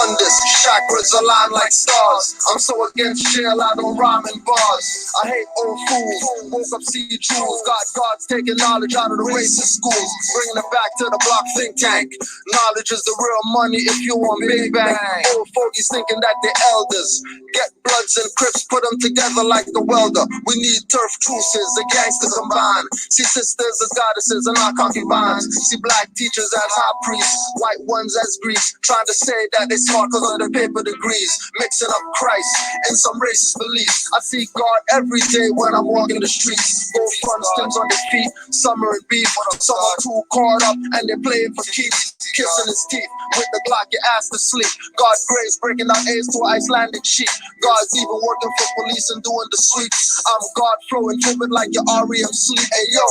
oneness, chakras align like stars. I'm so against jail, I don't rhyme in bars. I hate old fools, woke up see jewels. God's taking knowledge out of the racist schools, bringing it back to the block think tank. Knowledge is the real money if you want Big Bang. Old fogies thinking that they're elders. Get Bloods and Crips, put them together like the welder. We need turf truces, the gangsters combine. See sisters as goddesses and our concubines. See black teachers as high priests, white ones as Greeks, trying to say that they smart cause of their paper degrees, mixing up Christ and some racist beliefs. I see God every day when I'm walking the streets. Gold front stems on their feet, summer and beef. Some are too caught up and they're playing for keeps. Kissing his teeth with the Glock, your ass to sleep. God grace breaking down A's to Icelandic sheep. God's even working for police and doing the sweeps. I'm God flowing vivid like your REM sleep. Hey yo,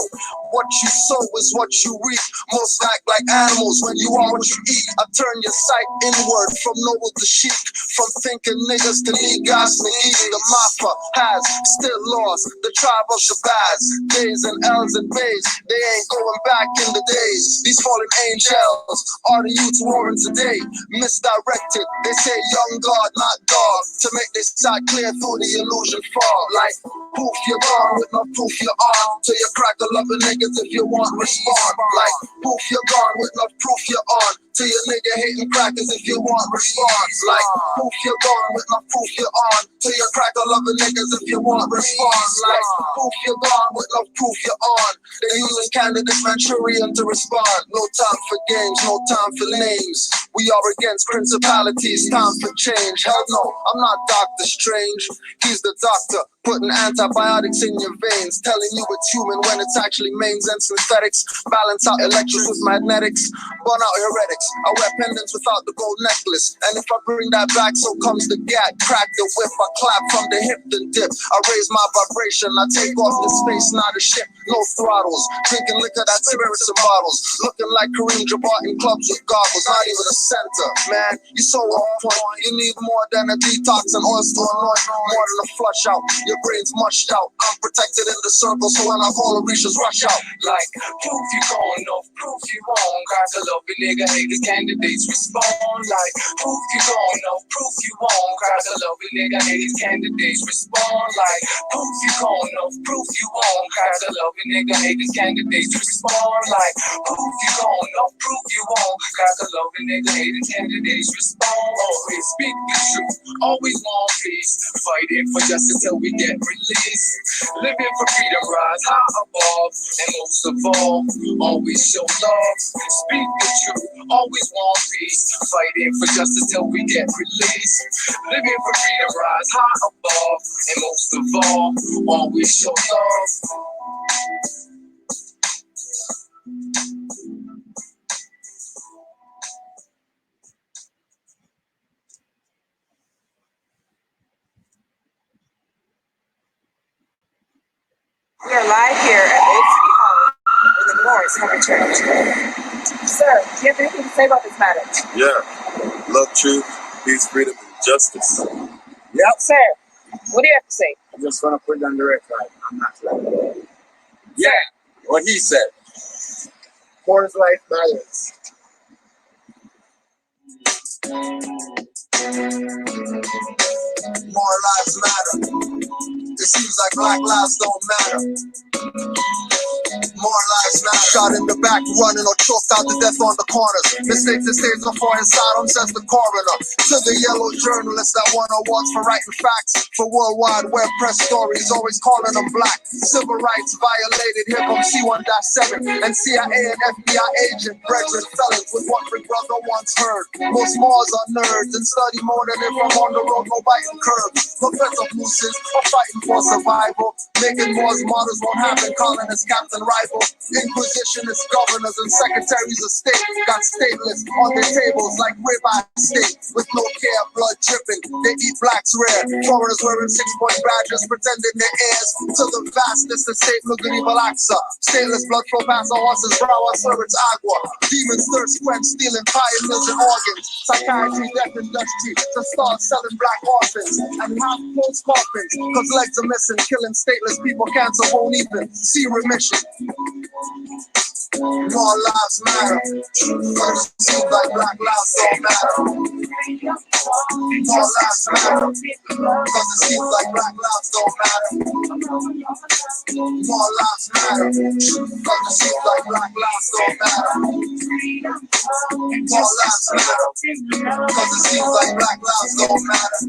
what you sow is what you reap. Most act like animals when you are what you eat. I turn your sight inward from noble to chic, from thinking niggas to gas and eat. The Mafia has still lost the tribe of Shabazz. Days and L's and Bays, they ain't going back in the days. These fallen angels are the youths warring today. Misdirected, they say young God, not God, to make this side clear through the illusion fog. Like proof you're gone with no proof you're on, till you crack a loving niggas if you want respond. Like proof you're gone with no proof you're on, till your nigga hating crackers if you want response. Like proof you're gone with no proof you're on, till you crack a loving niggas if you want response. Like proof you're gone with no proof you're on. They're using candidates Manchurian to respond. No time for games, no time for names. We are against principalities, time for change. Hell no, I'm not Doctor Strange. He's the doctor, putting antibiotics in your veins, telling you it's human when it's actually mains and synthetics. Balance out electrics with magnetics, burn out heretics. I wear pendants without the gold necklace, and if I bring that back, so comes the gat. Crack the whip, I clap from the hip then dip. I raise my vibration, I take off the space, not a ship, no throttles. Drinking liquor that spirits in bottles, looking like Kareem Jabbar in clubs with goggles. Not even a center, man, you so on point. You need more than a detox and oils to anoint, more than a flush out. Your brain's mushed out. I'm protected in the circle, so when I call the reachers rush out. Like proof you going off, proof you wrong. Got to love a nigga, haters, candidates respond. Like proof you going off, proof you wrong. Got to love a nigga, haters, candidates respond. Like proof you going off, proof you wrong. Got to love a nigga, haters, candidates respond. Like proof you going off, proof you wrong. Got to love a nigga, haters, candidates respond. Always speak the truth, always want peace, fighting for justice till we get released. Living for freedom, rise high above, and most of all, always show love. Speak the truth, always want peace, fighting for justice till we get released. Living for freedom, rise high above, and most of all, always show love. We are live here at Old City Hall with the Morris Cover Church. Sir, do you have anything to say about this matter? Yeah. Love, truth, peace, freedom, and justice. Yep. Sir, what do you have to say? I just want to put it on the record. I'm not lying. Yeah, what he said. Poor's life matters. More lives matter. It seems like black lives don't matter. More lives matter. Shot in the back, running or choked out to death on the corners. Mistakes that stays before his sidearm, says the coroner. To the yellow journalists that won awards for writing facts, for worldwide web press stories, always calling them black. Civil rights violated. Here comes C1-7 and CIA and FBI agent, brethren felons with what Big Brother once heard. Most Moors are nerds and study more than if I'm on the road, no biting curbs. Professor Mooses are fighting for survival. Making Moors martyrs won't happen, calling us captain rival. Inquisitionists, governors, and secretaries of state got stateless on their tables like ribeye steak with no care, blood dripping. They eat blacks rare. Foreigners wearing 6-point badges, pretending they're heirs to the vastness of State Mughal Aqsa. Stainless blood flow past our horses' brow, our servants agua. Demons thirst quench, stealing fire mills and organs. Psychiatry, death industry to start selling black orphans and half closed coffins, cause legs are missing, killing stateless people. Cancer won't even see remission. More lives matter. Cause it seems like black lives don't matter. More lives matter. Cause it seems like black lives don't matter. More lives matter. Cause it seems like black lives don't matter. More lives matter. Cause it seems like black lives don't matter.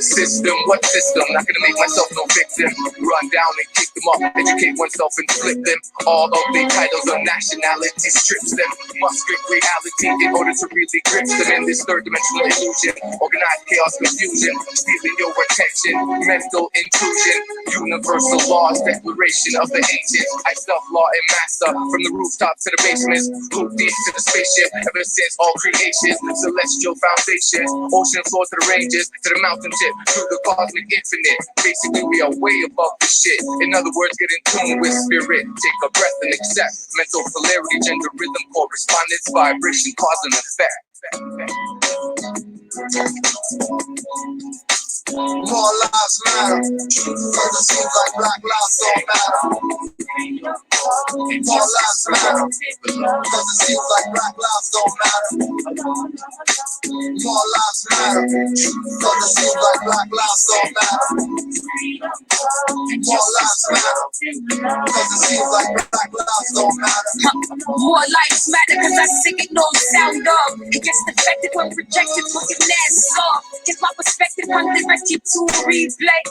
System, what system? Not gonna make myself no victim. Run down and kick them up, educate oneself and flip them. All of the titles of nationality strips them. Must grip reality in order to really grip them in this third dimensional illusion. Organized chaos confusion, stealing your attention. Mental intrusion, universal laws, declaration of the ancients. I self-law and master from the rooftop to the basements. Blue deep to the spaceship, ever since all creation. Celestial foundations, ocean floor to the ranges, to the mountain tip, through the cosmic infinite. Basically, we are way above the shit. In other words, get in tune with spirit. Take a breath and accept mental polarity, gender, rhythm, correspondence, vibration, cause and effect. More lives matter. Cause it seems like black lives don't matter. More lives matter. Cause it seems like black lives don't matter. More lives matter. Cause it seems like black lives don't matter. More lives matter. Cause it seems like black lives don't matter. More lives matter cause I sing it no sound of. It gets defected when rejected, looking ass off. Get my perspective on the rest you to replay.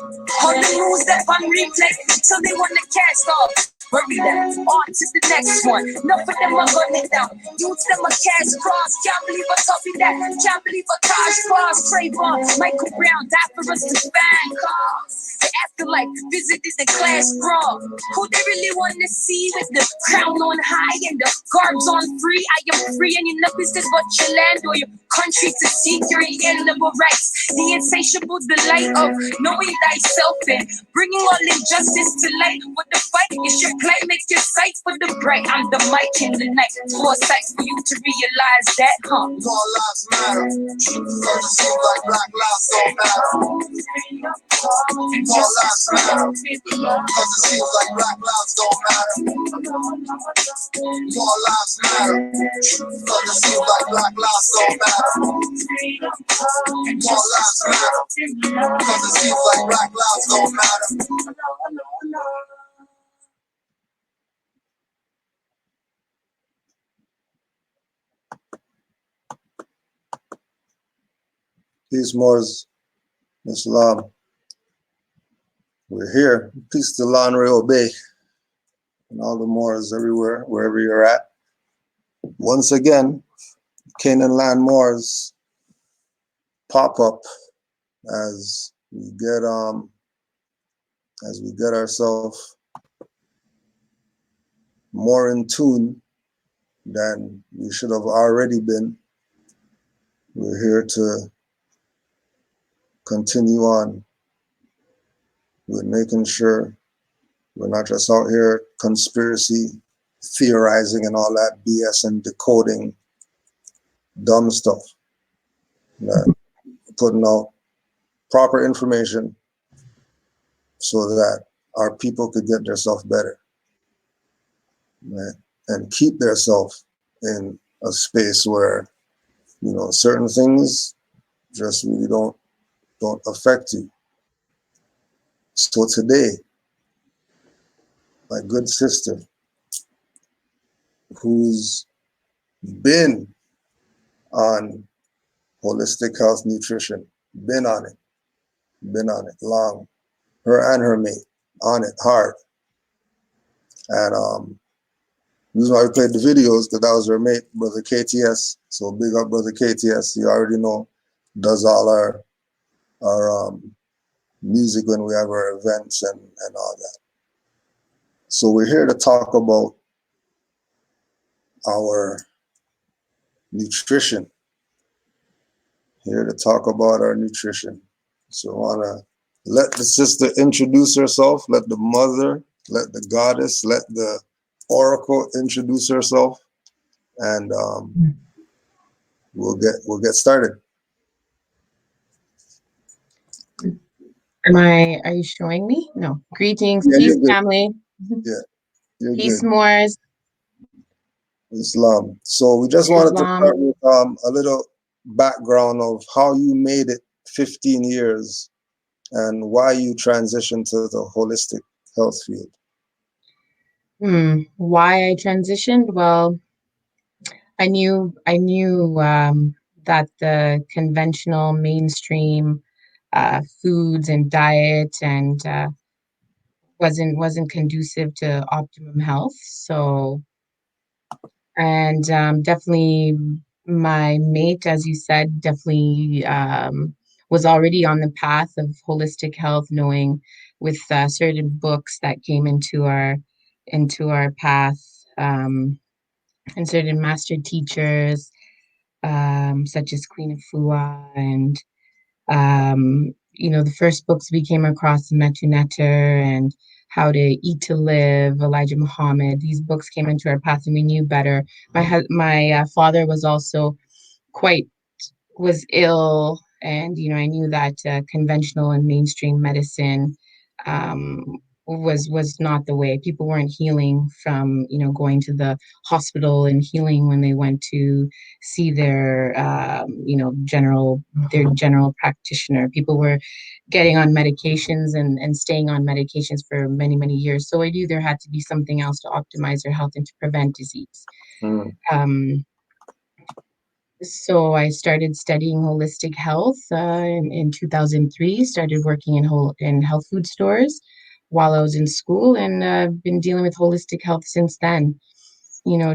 All the moves that on replay till they wanna cast off. Bury them, on to the next one. Enough of them are gunning down. Use them a cash cross. Can't believe I told me that. Can't believe a cash cross. Trayvon, Michael Brown died for us to find cars. The afterlife visited the class brawl. Who they really want to see with the crown on high and the garbs on free? I am free and you know business but your land or your country to seek your inalienable rights. The insatiable delight of knowing thyself and bringing all injustice to light. What the fight is your play, make your sight for the bright. I'm the mic in the night. Foresight for you to realize that, huh? More lives matter. Cause it seems like black lives don't matter. More lives matter. Cause it seems like black lives don't matter. More lives matter. Cause it seems like black lives don't matter. More lives matter. Cause it seems like black lives don't matter. Peace, Moors. Islam. We're here. Peace to Lanre Obey and all the Moors everywhere, wherever you're at. Once again, Canaanland Moors pop up as we get ourselves more in tune than we should have already been. We're here to continue on with making sure we're not just out here conspiracy theorizing and all that BS and decoding dumb stuff. Putting out proper information so that our people could get themselves better, right? And keep themselves in a space where, certain things just really don't affect you. So today, my good sister, who's been on holistic health nutrition, been on it long, her and her mate, on it hard. And the reason why we played the videos, because that was her mate, Brother KTS. So big up Brother KTS, you already know, does all our music when we have our events and all that. So we're here to talk about our nutrition. Here to talk about our nutrition. So I want to let the sister introduce herself, let the mother, let the goddess, let the oracle introduce herself, and we'll get started. Are you showing me? No. Greetings, Yeah, peace, you're good. family. Yeah, you're Peace, good. Moors, Islam. So we just wanted to Islam. start with a little background of how you made it 15 years and why you transitioned to the holistic health field. Why I transitioned? Well, I knew that the conventional mainstream foods and diet and wasn't conducive to optimum health. So, and definitely my mate, as you said, definitely was already on the path of holistic health, knowing with certain books that came into our path, and certain master teachers, such as Queen Afua and the first books we came across, Metu Netter and How to Eat to Live, Elijah Muhammad. These books came into our path, and we knew better. My father was also quite was ill, and I knew that conventional and mainstream medicine um, was not the way. People weren't healing from going to the hospital and healing when they went to see their general practitioner. People were getting on medications and staying on medications for many years. So I knew there had to be something else to optimize their health and to prevent disease. Mm. So I started studying holistic health in 2003, started working in health food stores while I was in school, and been dealing with holistic health since then.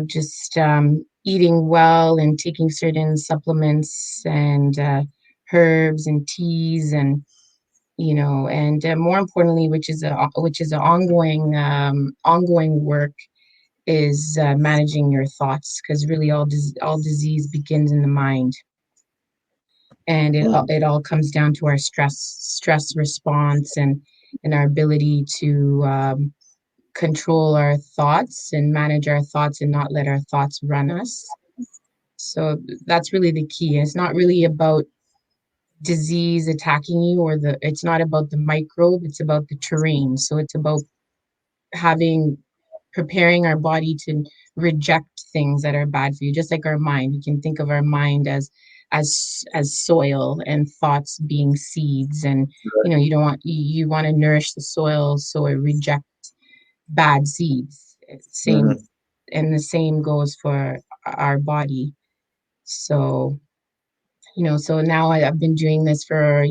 Just eating well and taking certain supplements and herbs and teas and and more importantly, which is an ongoing work, is managing your thoughts, because really all disease begins in the mind, and Mm. it all comes down to our stress response and our ability to control our thoughts and manage our thoughts and not let our thoughts run us. So that's really the key. It's not really about disease attacking you, or it's not about the microbe, it's about the terrain. So it's about having preparing our body to reject things that are bad for you, just like our mind. You can think of our mind as soil, and thoughts being seeds, and you don't want you want to nourish the soil so it rejects bad seeds. Same, Mhm. and the same goes for our body. So so now I've been doing this for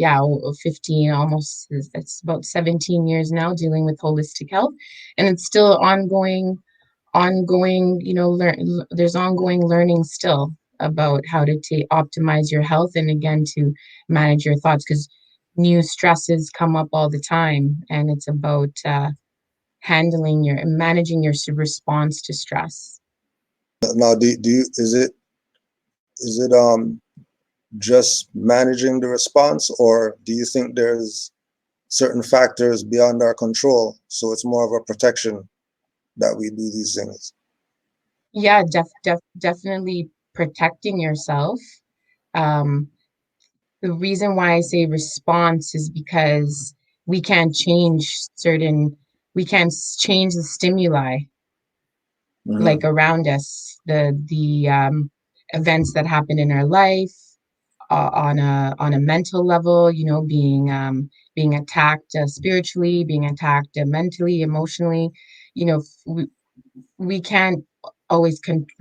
15, almost, it's about 17 years now, dealing with holistic health, and it's still ongoing, there's ongoing learning still about how to optimize your health, and again, to manage your thoughts, because new stresses come up all the time, and it's about managing your response to stress. Now, do you is it just managing the response, or do you think there's certain factors beyond our control, so it's more of a protection that we do these things? Yeah, definitely protecting yourself. um the reason why I say response is because we can't change certain we can't change the stimuli like Hmm. around us, the events that happen in our life, on a mental level, being attacked spiritually, being attacked mentally, emotionally. you know we can't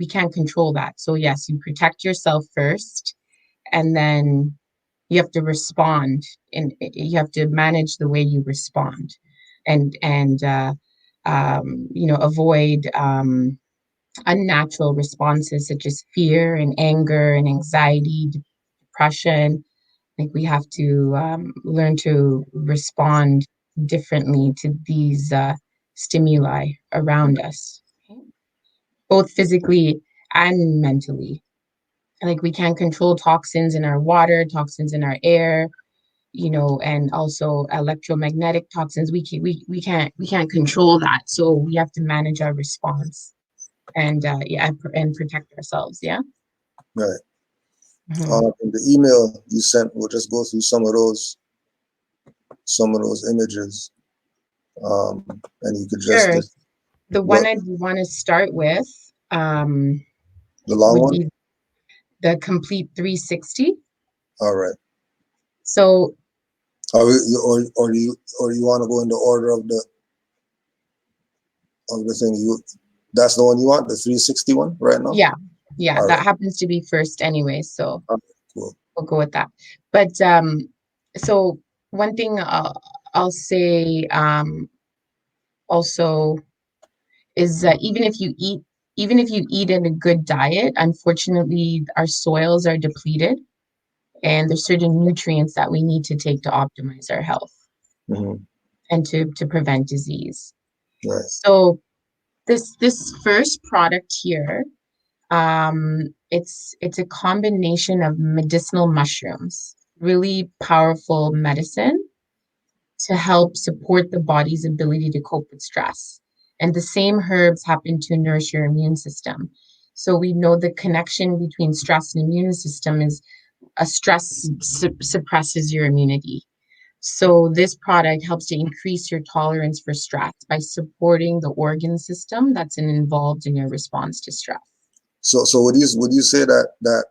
we can't control that. So yes, you protect yourself first, and then you have to respond, and you have to manage the way you respond, and avoid unnatural responses such as fear and anger and anxiety, depression. Like, we have to learn to respond differently to these stimuli around us, okay? Both physically and mentally. Like, we can't control toxins in our water, toxins in our air, and also electromagnetic toxins. We can't control that. So we have to manage our response, and and protect ourselves. Yeah. Right. Hmm. In the email you sent, we'll just go through some of those. some of those images, and you could just Sure. The one what I'd want to start with the long would one. be the complete 360. All right. So Or you want to go in the order of the thing you. That's the one you want, the 360 one right now. yeah, All that right. happens to be first anyway. So Okay, cool. we'll go with that. But so one thing I'll say also is that even if you eat in a good diet, unfortunately our soils are depleted and there's certain nutrients that we need to take to optimize our health Mm-hmm. and to prevent disease. Right. So this first product here, it's a combination of medicinal mushrooms, really powerful medicine to help support the body's ability to cope with stress. And the same herbs happen to nourish your immune system. So we know the connection between stress and immune system is a stress suppresses your immunity. So this product helps to increase your tolerance for stress by supporting the organ system that's involved in your response to stress. So would you say that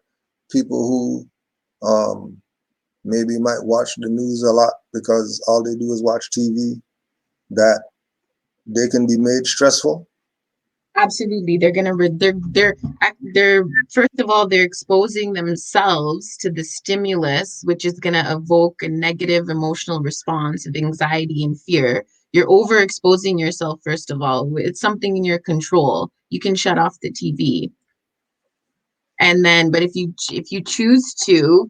people who maybe might watch the news a lot because all they do is watch TV, that they can be made stressful? Absolutely, they're gonna they're first of all they're exposing themselves to the stimulus, which is gonna evoke a negative emotional response of anxiety and fear. You're overexposing yourself. First of all, it's something in your control. You can shut off the TV, and then, but if you choose to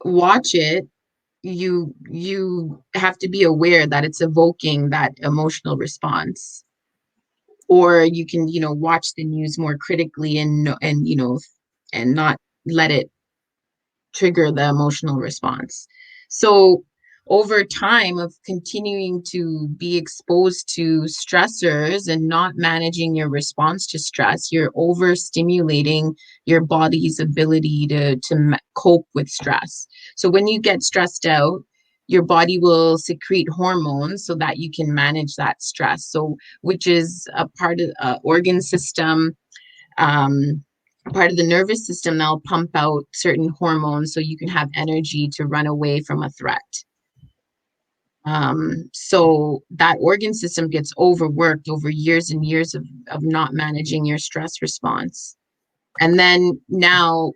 watch it, you have to be aware that it's evoking that emotional response. Or you can, watch the news more critically and not let it trigger the emotional response. So over time of continuing to be exposed to stressors and not managing your response to stress, you're overstimulating your body's ability to cope with stress. So when you get stressed out, your body will secrete hormones so that you can manage that stress. So which is a part of the organ system, part of the nervous system that'll pump out certain hormones so you can have energy to run away from a threat. So that organ system gets overworked over years and years of not managing your stress response. And then now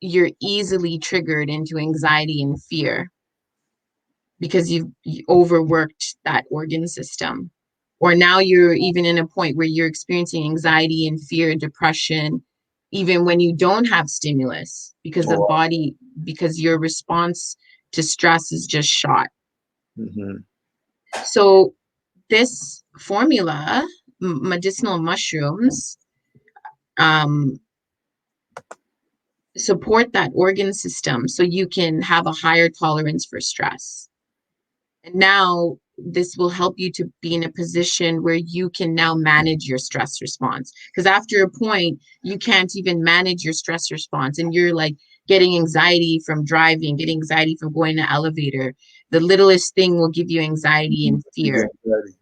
you're easily triggered into anxiety and fear because you overworked that organ system. Or now you're even in a point where you're experiencing anxiety and fear, depression, even when you don't have stimulus, because the Or body, because your response to stress is just shot. mm-hmm. So this formula, medicinal mushrooms, um, support that organ system so you can have a higher tolerance for stress. And now this will help you to be in a position where you can now manage your stress response. Because after a point, you can't even manage your stress response. And you're like getting anxiety from driving, getting anxiety from going in the elevator. The littlest thing will give you anxiety and fear.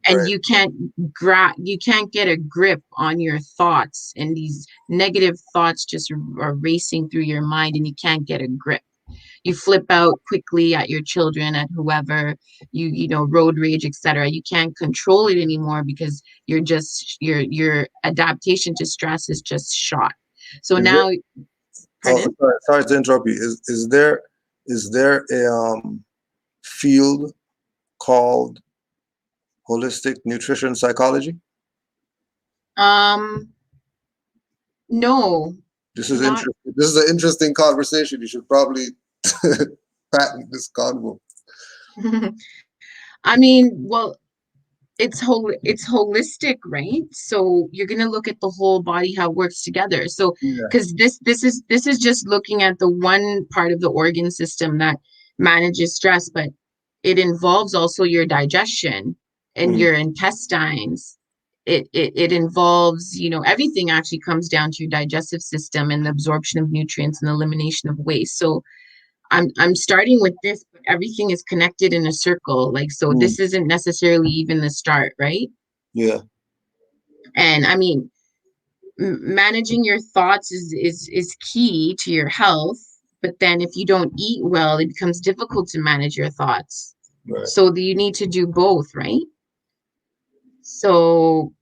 And Right. you can't get a grip on your thoughts, and these negative thoughts just are racing through your mind and you can't get a grip. You flip out quickly at your children, at whoever, road rage, etc. You can't control it anymore because your adaptation to stress is just shot. So Is now, Oh, pardon? sorry to interrupt you. Is there a field called holistic nutrition psychology? Um, no, This is not. interesting. This is an interesting conversation. You should probably patent this convo. I mean, well, it's holistic, right? So you're going to look at the whole body, how it works together. So Yeah. because this is just looking at the one part of the organ system that manages stress, but it involves also your digestion and Mhm. your intestines. It involves, everything actually comes down to your digestive system and the absorption of nutrients and the elimination of waste. So I'm starting with this, but everything is connected in a circle. Like, so this isn't necessarily even the start, right? Yeah. And I mean, managing your thoughts is key to your health. But then if you don't eat well, it becomes difficult to manage your thoughts. Right. So you need to do both, right? So,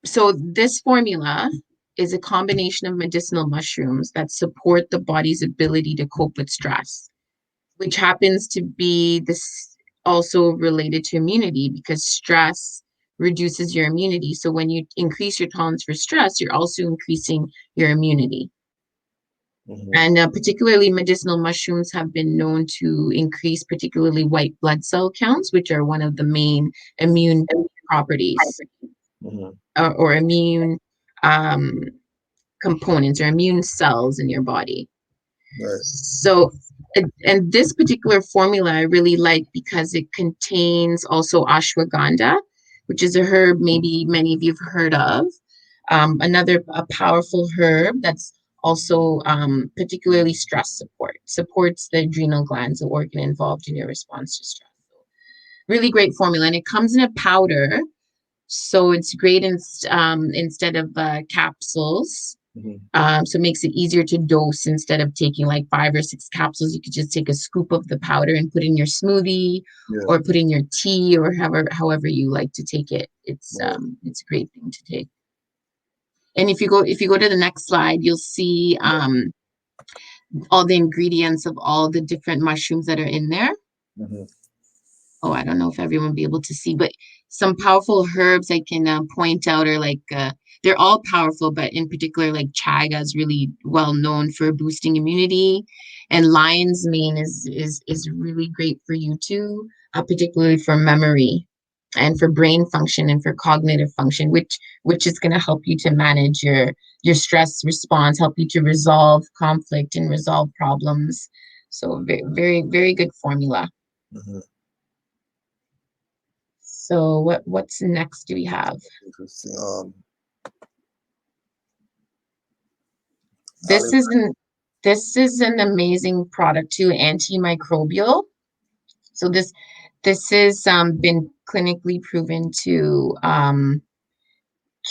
so this formula is a combination of medicinal mushrooms that support the body's ability to cope with stress, which happens to be this also related to immunity because stress reduces your immunity. So when you increase your tolerance for stress, you're also increasing your immunity. And particularly medicinal mushrooms have been known to increase particularly white blood cell counts, which are one of the main immune properties or immune um, components or immune cells in your body. Right. So, and this particular formula I really like because it contains also ashwagandha, which is a herb maybe many of you have heard of. Another a powerful herb that's also particularly stress supports the adrenal glands, the organ involved in your response to stress. Really great formula, and it comes in a powder, so it's great instead of capsules. So it makes it easier to dose instead of taking like 5 or 6 capsules. You could just take a scoop of the powder and put in your smoothie or put in your tea or however you like to take it. It's a great thing to take. And if you go to the next slide, you'll see all the ingredients of all the different mushrooms that are in there. Oh, I don't know if everyone will be able to see, but some powerful herbs I can point out are like, they're all powerful, but in particular, like chaga is really well known for boosting immunity, and lion's mane is really great for you too, particularly for memory and for brain function and for cognitive function, which is going to help you to manage your stress response, help you to resolve conflict and resolve problems. So very, very, very good formula. So what's next do we have? Interesting. This is an amazing product too, antimicrobial. So this is been clinically proven to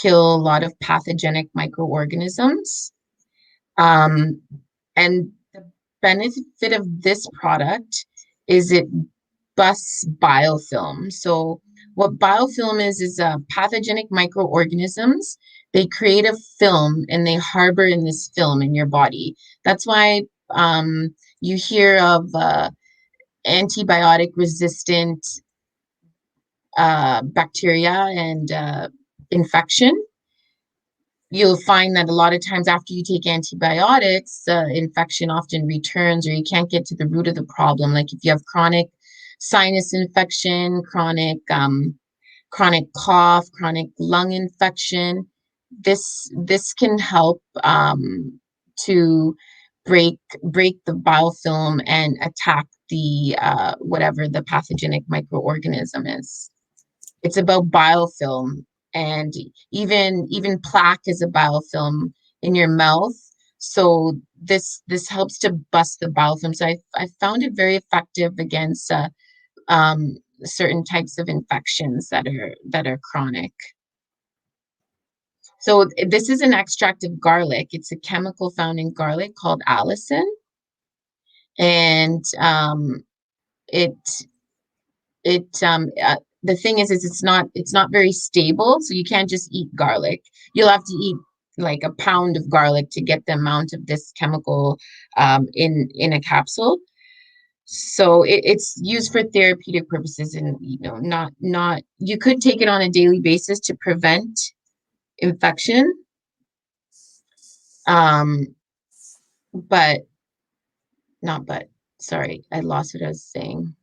kill a lot of pathogenic microorganisms. And the benefit of this product is it busts biofilm. So what biofilm is pathogenic microorganisms. They create a film and they harbor in this film in your body. That's why you hear of antibiotic resistant bacteria and infection. You'll find that a lot of times after you take antibiotics, infection often returns or you can't get to the root of the problem. Like if you have chronic sinus infection, chronic cough, chronic lung infection, this can help to break the biofilm and attack the whatever the pathogenic microorganism is. It's about biofilm, and even plaque is a biofilm in your mouth. So this helps to bust the biofilm. So I found it very effective against certain types of infections that are chronic. So this is an extract of garlic. It's a chemical found in garlic called allicin, and the thing is it's not very stable. So you can't just eat garlic. You'll have to eat like a pound of garlic to get the amount of this chemical in a capsule. So it's used for therapeutic purposes, and not you could take it on a daily basis to prevent infection. Sorry, I lost what I was saying.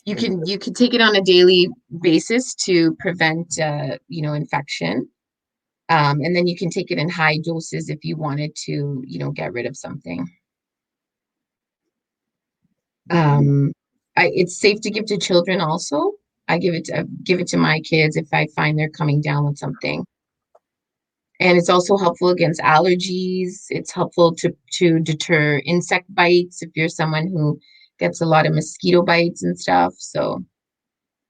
You can take it on a daily basis to prevent infection. And then you can take it in high doses if you wanted to, get rid of something. It's safe to give to children also. I give it to my kids if I find they're coming down with something. And it's also helpful against allergies. It's helpful to deter insect bites if you're someone who gets a lot of mosquito bites and stuff. So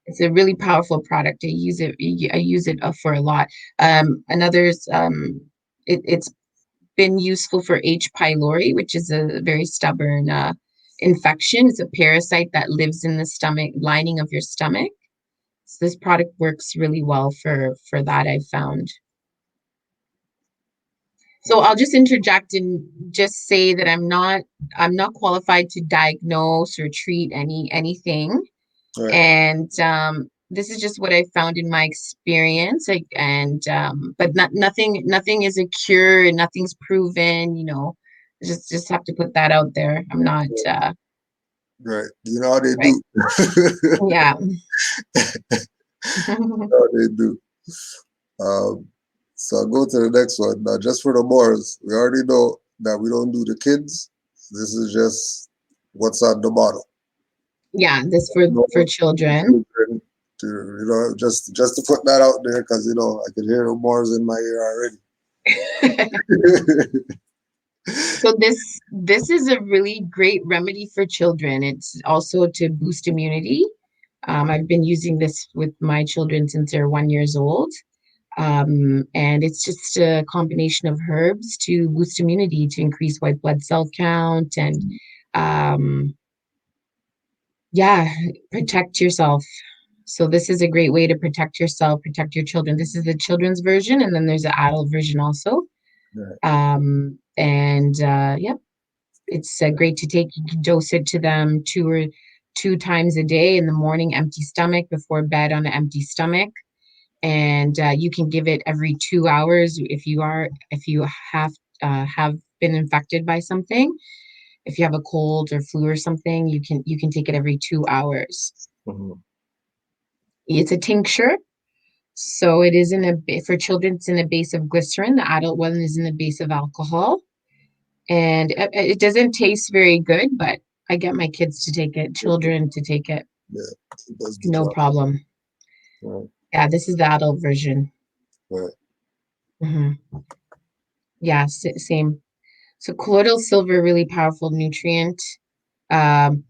it's a really powerful product. I use it for a lot. Another's it's been useful for H. pylori, which is a very stubborn infection. It's a parasite that lives in the stomach lining of your stomach. So this product works really well for that, I've found. So I'll just interject and just say that I'm not qualified to diagnose or treat anything. Right. And this is just what I found in my experience. But nothing is a cure, and nothing's proven. Just have to put that out there. I'm not Right. You know how they right. do. Yeah. How they do. So I'll go to the next one. Now, just for the boys, we already know that we don't do the kids. This is just what's on the bottle. Yeah, this No for children. children just to put that out there because I could hear the Moors in my ear already. So this is a really great remedy for children. It's also to boost immunity. I've been using this with my children since they're 1 years old. And it's just a combination of herbs to boost immunity, to increase white blood cell count, and um, yeah, protect yourself. So this is a great way to protect yourself, protect your children. This is the children's version, and then there's an adult version also. Right. Yep, it's great to take. You can dose it to them two times a day, in the morning, empty stomach, before bed on an empty stomach. And you can give it every 2 hours if you have been infected by something. If you have a cold or flu or something, you can take it every 2 hours. Mm-hmm. It's a tincture. So it is for children, it's in a base of glycerin. The adult one is in a base of alcohol. And it doesn't taste very good, but I get my kids to take it, children to take it. Yeah, it does the No job. problem. Right. Yeah, this is the adult version. Right. Hmm. Yeah, same. So colloidal silver, really powerful nutrient, um,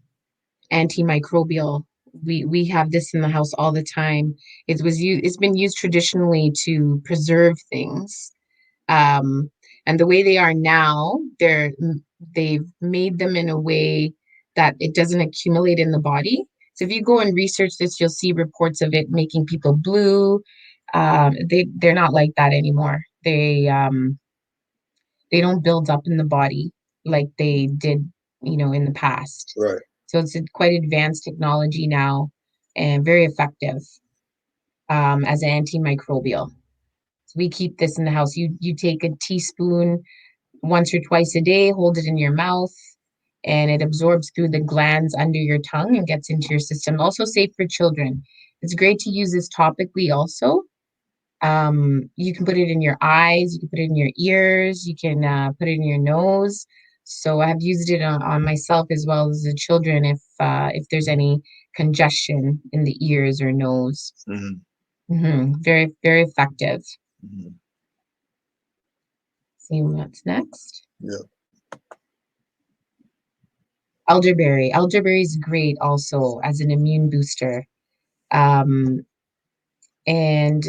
antimicrobial. We have this in the house all the time. It's been used traditionally to preserve things. Um, and the way they are now, they've made them in a way that it doesn't accumulate in the body. So if you go and research this, you'll see reports of it making people blue. They're not like that anymore. They don't build up in the body like they did, in the past. Right. So it's a quite advanced technology now, and very effective as an antimicrobial. So we keep this in the house. You take a teaspoon once or twice a day, hold it in your mouth, and it absorbs through the glands under your tongue and gets into your system. Also safe for children. It's great to use this topically also. You can put it in your eyes, you can put it in your ears, you can put it in your nose. So I have used it on myself as well as the children if there's any congestion in the ears or nose. Very, very effective. Mm-hmm. See what's next. Yeah. Elderberry. Elderberry is great also as an immune booster. Um, and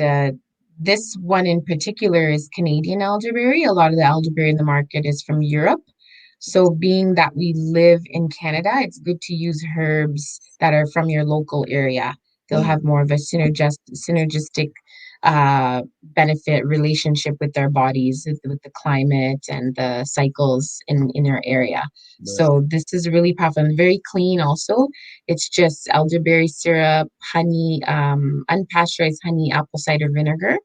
This one in particular is Canadian elderberry. A lot of the elderberry in the market is from Europe. So, being that we live in Canada, it's good to use herbs that are from your local area. They'll have more of a synergistic benefit relationship with their bodies, with the climate and the cycles in your area. Right. So this is really powerful and very clean also. It's just elderberry syrup, honey, unpasteurized honey, apple cider vinegar.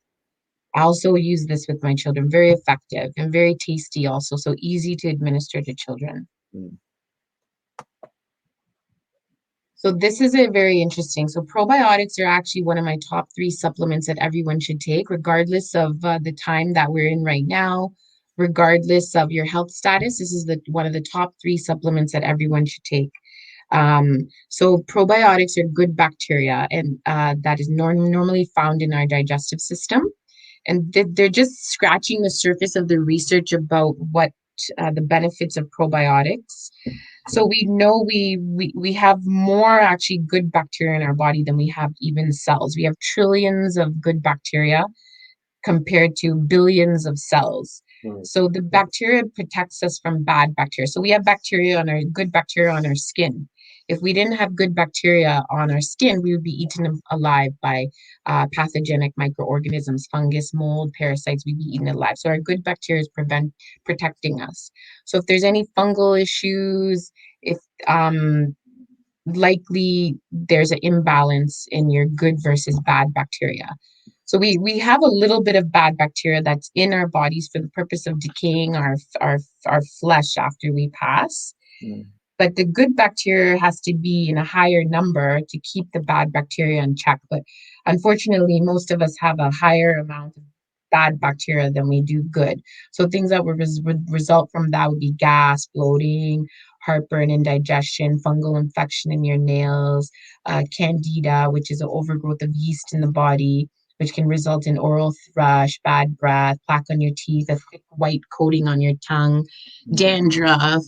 I also use this with my children. Very effective and very tasty also. So easy to administer to children. Mm. So this is a very interesting. So probiotics are actually one of my top 3 supplements that everyone should take, regardless of the time that we're in right now, regardless of your health status. This is one of the top 3 supplements that everyone should take. So probiotics are good bacteria, and that is normally found in our digestive system. And they're just scratching the surface of the research about what the benefits of probiotics. So we know we have more actually good bacteria in our body than we have even cells. We have trillions of good bacteria compared to billions of cells. So the bacteria protects us from bad bacteria. So we have good bacteria on our skin. If we didn't have good bacteria on our skin, we would be eaten alive by pathogenic microorganisms, fungus, mold, parasites. We'd be eaten alive. So our good bacteria is protecting us. So if there's any fungal issues, if likely there's an imbalance in your good versus bad bacteria. So we have a little bit of bad bacteria that's in our bodies for the purpose of decaying our flesh after we pass. But the good bacteria has to be in a higher number to keep the bad bacteria in check. But unfortunately, most of us have a higher amount of bad bacteria than we do good. So things that would result from that would be gas, bloating, heartburn, indigestion, fungal infection in your nails, candida, which is an overgrowth of yeast in the body, which can result in oral thrush, bad breath, plaque on your teeth, a thick white coating on your tongue, dandruff,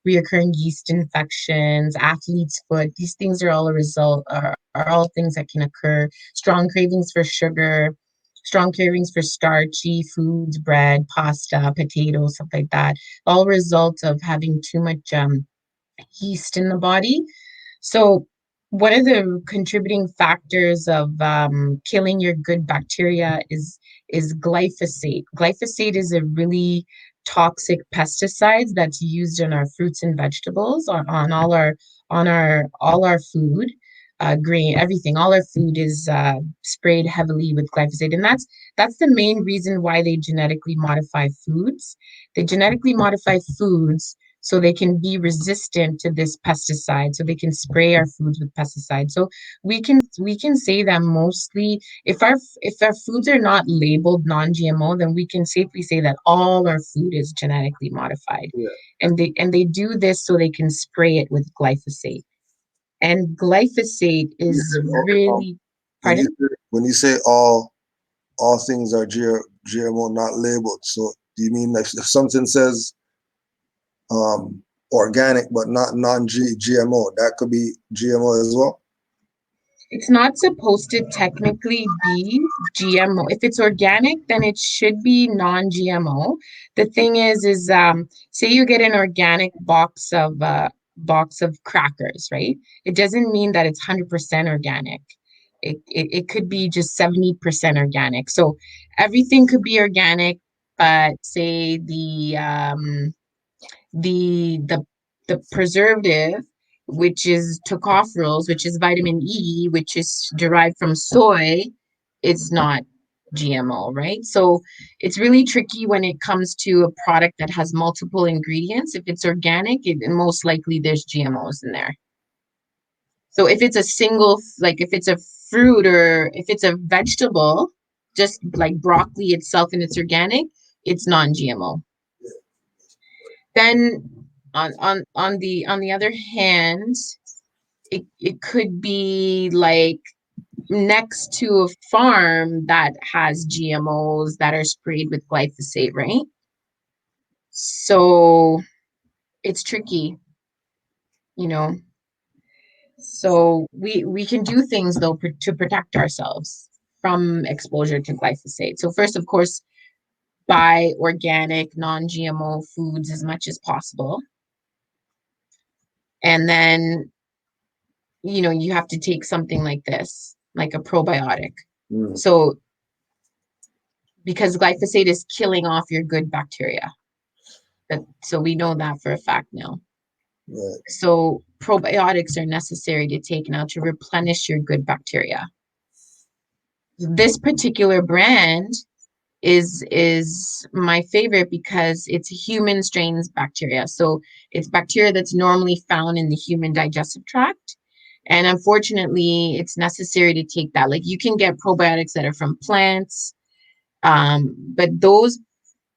reoccurring yeast infections, athlete's foot. These things are all are all things that can occur. Strong cravings for sugar, strong cravings for starchy foods, bread, pasta, potatoes, stuff like that. All result of having too much yeast in the body. So one of the contributing factors of killing your good bacteria is glyphosate. Glyphosate is a really toxic pesticide that's used in our fruits and vegetables, on all our food, grain, everything. All our food is sprayed heavily with glyphosate, and that's the main reason why they genetically modify foods. They genetically modify foods so they can be resistant to this pesticide, so they can spray our foods with pesticides. So we can say that mostly, if our foods are not labeled non-GMO, then we can safely say that all our food is genetically modified. Yeah. And they do this so they can spray it with glyphosate. And glyphosate is really, When you pardon? when you say all things are GMO not labeled, so do you mean like if something says organic but not non-GMO, that could be GMO as well? It's not supposed to technically be GMO. If it's organic, then it should be non-GMO. The thing is say you get an organic box of crackers, right? It doesn't mean that it's 100% organic. It could be just 70% organic. So everything could be organic, but say the the the preservative, which is tocopherols, which is vitamin E, which is derived from soy, is not GMO, right? So it's really tricky when it comes to a product that has multiple ingredients. If it's organic, most likely there's GMOs in there. So if it's a single, like if it's a fruit or if it's a vegetable, just like broccoli itself and it's organic, it's non-GMO. Then on the other hand, it could be like next to a farm that has GMOs that are sprayed with glyphosate, right? So it's tricky, you know. So we can do things though to protect ourselves from exposure to glyphosate. So first, of course, buy organic, non-GMO foods as much as possible. And then you have to take something like this, like a probiotic. So because glyphosate is killing off your good bacteria. So we know that for a fact now. Right. So probiotics are necessary to take now to replenish your good bacteria. This particular brand is my favorite because it's human strains bacteria. So it's bacteria that's normally found in the human digestive tract. And unfortunately, it's necessary to take that. Like you can get probiotics that are from plants, but those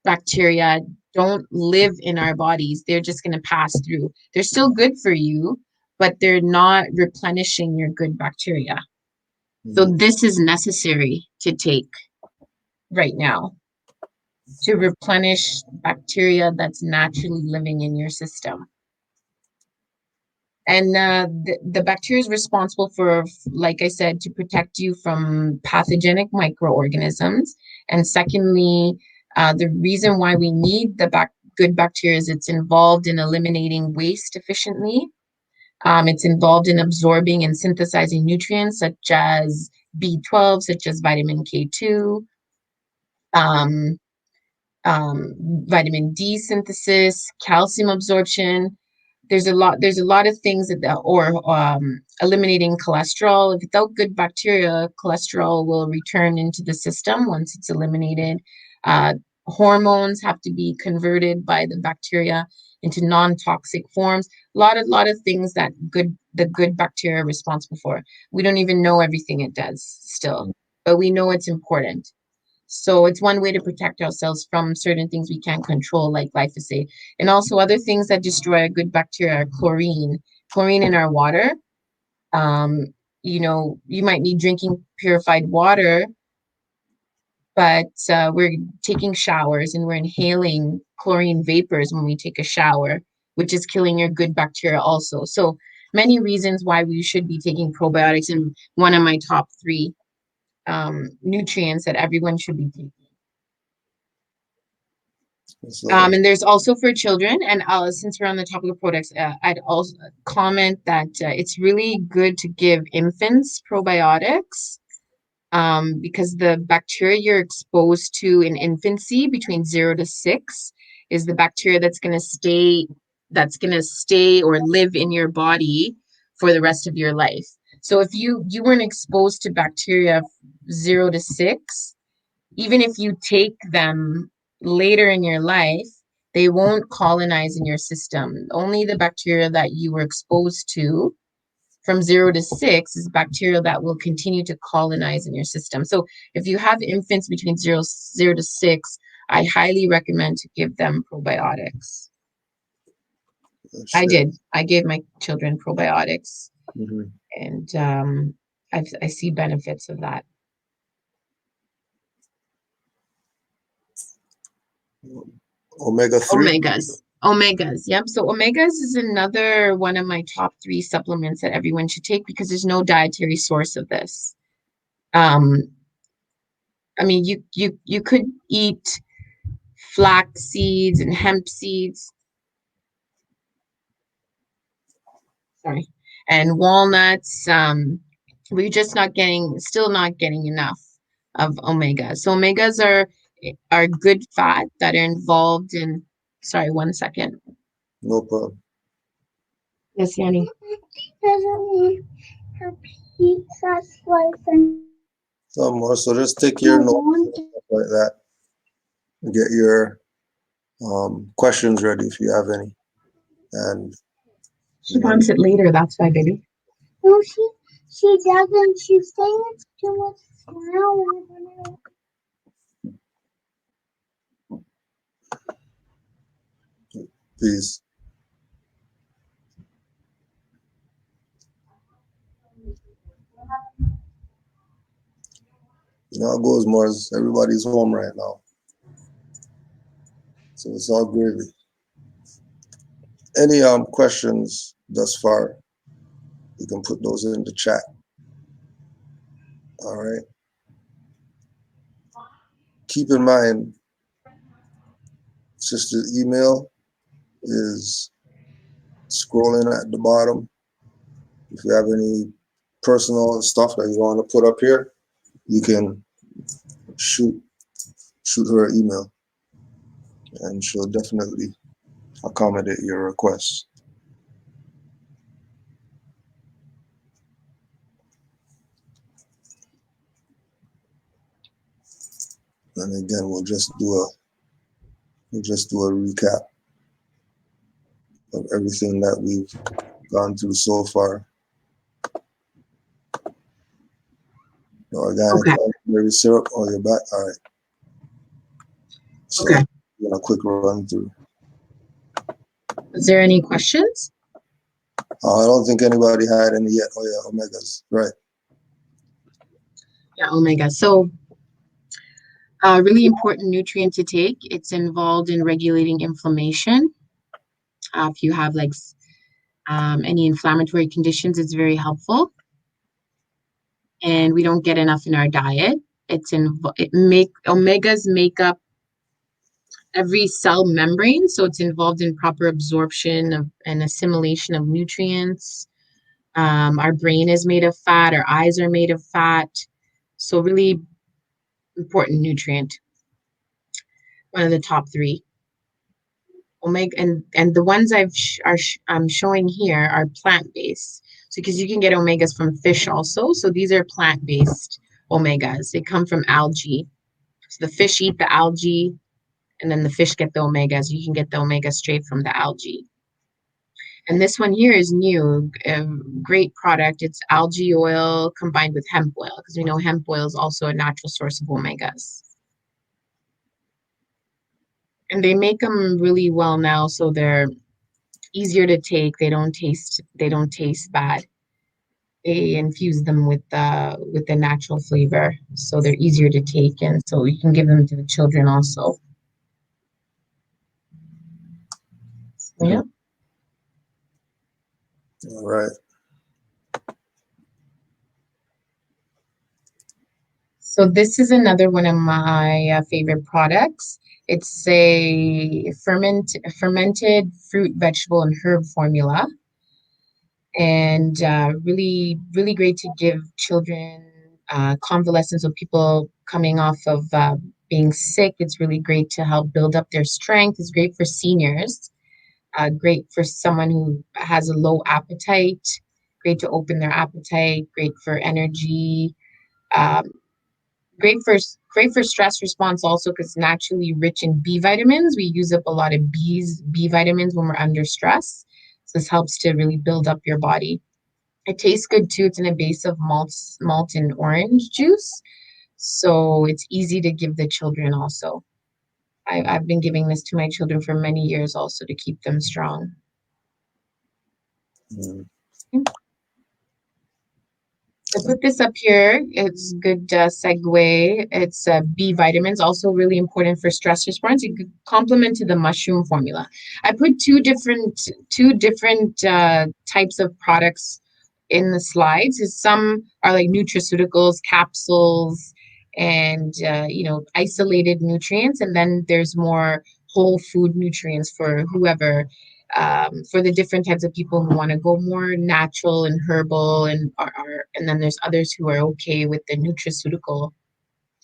bacteria don't live in our bodies. They're just going to pass through. They're still good for you, but they're not replenishing your good bacteria. So this is necessary to take. right now to replenish bacteria that's naturally living in your system. And the bacteria is responsible for, like I said, to protect you from pathogenic microorganisms. And secondly, the reason why we need the good bacteria is it's involved in eliminating waste efficiently. It's involved in absorbing and synthesizing nutrients such as B12, such as vitamin K2, um, vitamin D synthesis, calcium absorption. There's a lot of things or eliminating cholesterol. Without good bacteria, cholesterol will return into the system once it's eliminated. Uh, Hormones have to be converted by the bacteria into non-toxic forms. A lot of things that the good bacteria are responsible for. We don't even know everything it does still, but we know it's important. So it's one way to protect ourselves from certain things we can't control, like glyphosate. And also other things that destroy a good bacteria are chlorine. Chlorine in our water. Um, you might be drinking purified water, but we're taking showers and we're inhaling chlorine vapors when we take a shower, which is killing your good bacteria also. So many reasons why we should be taking probiotics, and one of my top three nutrients that everyone should be taking. So, And there's also for children. And since we're on the topic of products, I'd also comment that it's really good to give infants probiotics because the bacteria you're exposed to in infancy between 0 to 6 is the bacteria that's going to stay or live in your body for the rest of your life. So if you weren't exposed to bacteria 0 to 6, even if you take them later in your life, they won't colonize in your system. Only the bacteria that you were exposed to from 0 to 6 is bacteria that will continue to colonize in your system. So if you have infants between 0 to 6, I highly recommend to give them probiotics. I gave my children probiotics, and I see benefits of that. omega-3. Omegas. Yep. So omegas is another one of my top three supplements that everyone should take because there's no dietary source of this. Um, I mean, you could eat flax seeds and hemp seeds. Sorry, and walnuts. We're just still not getting enough of omegas. So omegas are good fat that are involved in. Sorry, 1 second. No problem. Yes, Yanni. Doesn't need her pizza slice and Some more. So just take your notes and stuff like that. Get your questions ready if you have any. And She wants it later. That's why, baby. no, she doesn't. She's saying it's too much flour. please. You know how it goes, Mars. Everybody's home right now. So it's all gravy. Any questions thus far, you can put those in the chat. All right. Keep in mind, sister's email is scrolling at the bottom. If you have any personal stuff that you want to put up here, you can shoot her an email, and she'll definitely accommodate your requests. And again, we'll just do a recap of everything that we've gone through so far. The organic cranberry syrup. Oh, you're back. All right. So, a quick run through. Is there any questions? I don't think anybody had any yet. Oh yeah, omegas, right? Yeah, omega. So A really important nutrient to take. It's involved in regulating inflammation. If you have like any inflammatory conditions, it's very helpful. And we don't get enough in our diet. Omegas make up every cell membrane, so it's involved in proper absorption of and assimilation of nutrients. Our brain is made of fat, our eyes are made of fat. So really important nutrient, one of the top three. Omega and the ones I'm showing here are plant-based. So because you can get omegas from fish also. So these are plant-based omegas. They come from algae. So the fish eat the algae and then the fish get the omegas. You can get the omega straight from the algae. And this one here is new, a great product. It's algae oil combined with hemp oil because we know hemp oil is also a natural source of omegas. And they make them really well now, so they're easier to take. They don't taste bad. They infuse them with the natural flavor, so they're easier to take, and so you can give them to the children also. So, yeah. All right. So this is another one of my favorite products. It's a fermented fruit, vegetable, and herb formula, and really, really great to give children, convalescents, or people coming off of being sick. It's really great to help build up their strength. It's great for seniors. Great for someone who has a low appetite. Great to open their appetite. Great for energy. Um, great for stress response also because naturally rich in B vitamins. We use up a lot of B vitamins when we're under stress. So this helps to really build up your body. It tastes good too. It's in a base of malt and orange juice. So it's easy to give the children also. I've been giving this to my children for many years also to keep them strong. Mm. I put this up here. It's a good segue. It's B vitamins, also really important for stress response. It could complement to the mushroom formula. I put two different types of products in the slides. Some are like nutraceuticals, capsules, and isolated nutrients, and then there's more whole food nutrients for whoever, for the different types of people who want to go more natural and herbal, and then there's others who are okay with the nutraceutical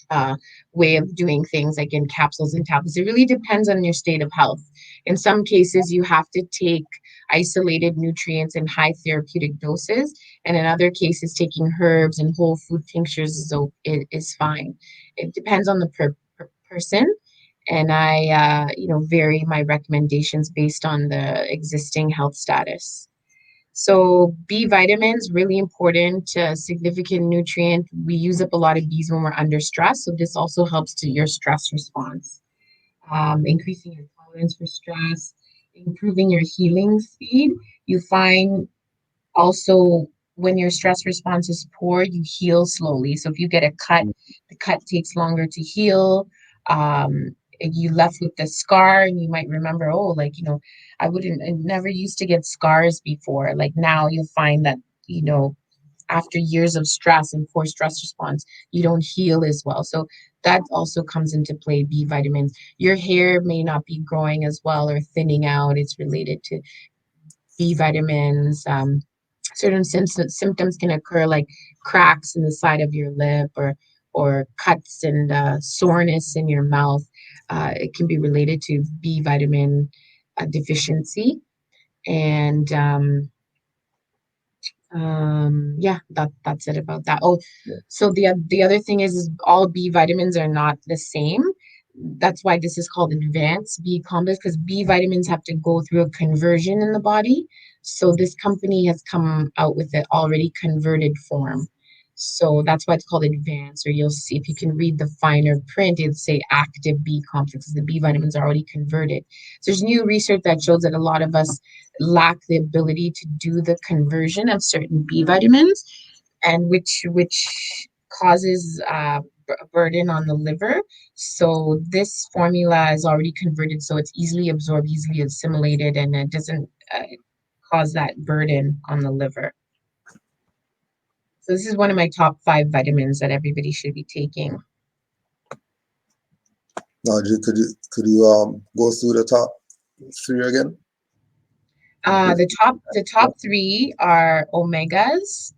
uh, way of doing things, like in capsules and tablets. It really depends on your state of health. In some cases, you have to take isolated nutrients in high therapeutic doses, and in other cases, taking herbs and whole food tinctures is fine. It depends on the person, and I, vary my recommendations based on the existing health status. So B vitamins, really important, significant nutrient. We use up a lot of Bs when we're under stress. So this also helps to your stress response, increasing your tolerance for stress, improving your healing speed. You find also when your stress response is poor, you heal slowly. So if you get a cut, the cut takes longer to heal. You left with the scar, and you might remember, oh, I never used to get scars before. Like now you'll find that, after years of stress and poor stress response, you don't heal as well. So that also comes into play, B vitamins. Your hair may not be growing as well or thinning out. It's related to B vitamins. Certain symptoms can occur, like cracks in the side of your lip, or cuts and soreness in your mouth. It can be related to B vitamin deficiency. And yeah, that's it about that. Oh, so the other thing is all B vitamins are not the same. That's why this is called advanced B complex, because B vitamins have to go through a conversion in the body. So this company has come out with an already converted form. So that's why it's called advanced, or you'll see if you can read the finer print, it'll say active B complex. The B vitamins are already converted. So there's new research that shows that a lot of us lack the ability to do the conversion of certain B vitamins, and which causes a burden on the liver. So this formula is already converted, so it's easily absorbed, easily assimilated, and it doesn't cause that burden on the liver. So this is one of my top 5 vitamins that everybody should be taking. Now, could you go through the top 3 again? The top 3 are omegas,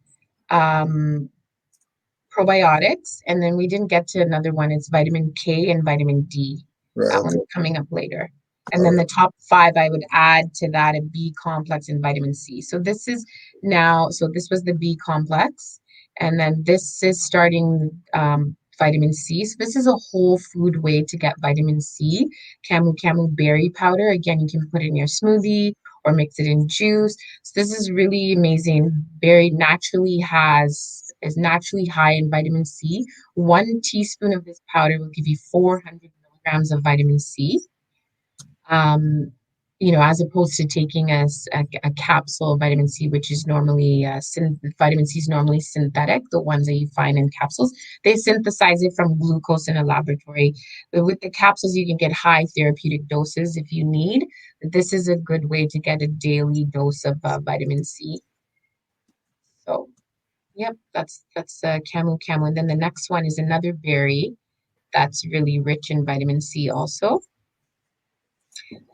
probiotics, and then we didn't get to another one. It's vitamin K and vitamin D. Right. That Okay. one's coming up later. And All then right. the top 5, I would add to that a B complex and vitamin C. So this is now, so this was the B complex, and then this is starting vitamin C. So this is a whole food way to get vitamin C. Camu berry powder. Again, you can put it in your smoothie or mix it in juice. So this is really amazing. Berry is naturally high in vitamin C. 1 teaspoon of this powder will give you 400 milligrams of vitamin C. As opposed to taking a capsule of vitamin C, which is normally vitamin C is normally synthetic, the ones that you find in capsules. They synthesize it from glucose in a laboratory. But with the capsules, you can get high therapeutic doses if you need. This is a good way to get a daily dose of vitamin C. So, yep, that's camu. And then the next one is another berry that's really rich in vitamin C also.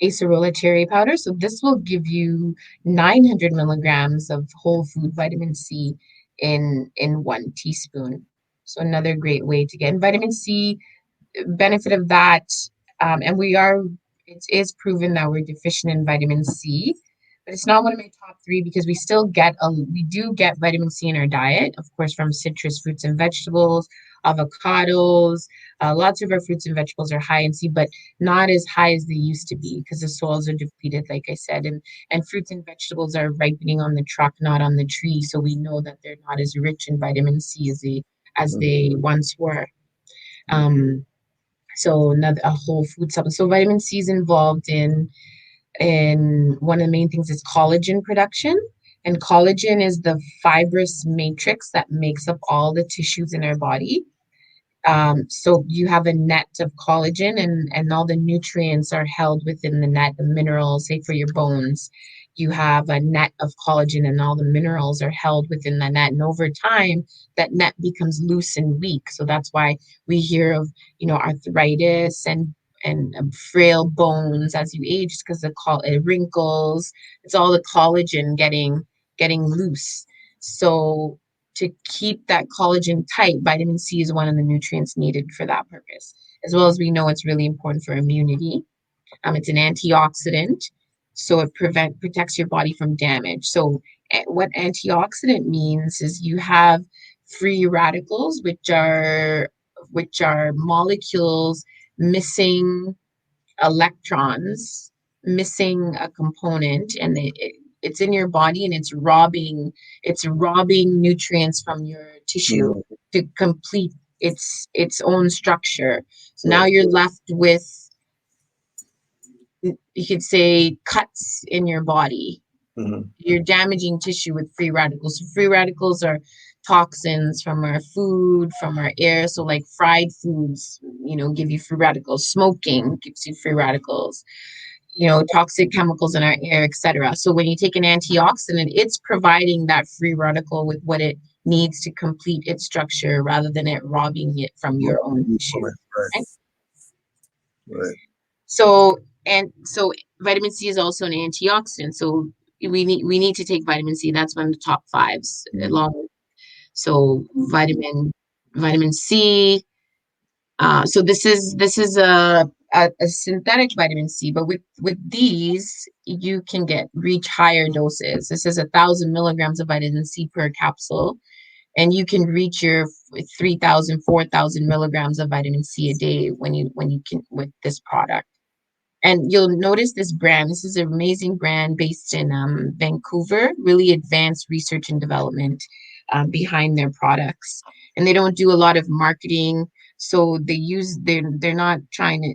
Acerola cherry powder. So this will give you 900 milligrams of whole food vitamin C in 1 teaspoon. So another great way to get. And vitamin C, benefit of that, it is proven that we're deficient in vitamin C, but it's not one of my top 3 because we do get vitamin C in our diet, of course, from citrus fruits and vegetables, avocados. Lots of our fruits and vegetables are high in C, but not as high as they used to be because the soils are depleted, like I said, and fruits and vegetables are ripening on the truck, not on the tree. So we know that they're not as rich in vitamin C as they once were. So another a whole food supplement. So vitamin C is involved in one of the main things is collagen production. And collagen is the fibrous matrix that makes up all the tissues in our body. So you have a net of collagen and all the nutrients are held within the net, the minerals, say for your bones. You have a net of collagen and all the minerals are held within the net. And over time, that net becomes loose and weak. So that's why we hear of, arthritis and frail bones as you age because it wrinkles. It's all the collagen getting loose. So to keep that collagen tight, vitamin C is one of the nutrients needed for that purpose. As well as we know it's really important for immunity. It's an antioxidant, so it protects your body from damage. So what antioxidant means is you have free radicals, which are molecules missing electrons, missing a component, and it's in your body and it's robbing nutrients from your tissue to complete its own structure. So now you're left with, you could say, cuts in your body. You're damaging tissue with free radicals. So free radicals are toxins from our food, from our air. So like fried foods, give you free radicals. Smoking gives you free radicals. Toxic chemicals in our air, etc. So when you take an antioxidant, it's providing that free radical with what it needs to complete its structure rather than it robbing it from your own tissue. Right? Right. So vitamin C is also an antioxidant. So we need to take vitamin C. That's one of the top 5s. So vitamin C. So this is a synthetic vitamin C, but with these you can reach higher doses. This is 1,000 milligrams of vitamin C per capsule, and you can reach your 3,000, 4,000 milligrams of vitamin C a day when you can with this product. And you'll notice this brand. This is an amazing brand based in Vancouver. Really advanced research and development behind their products, and they don't do a lot of marketing. So they use they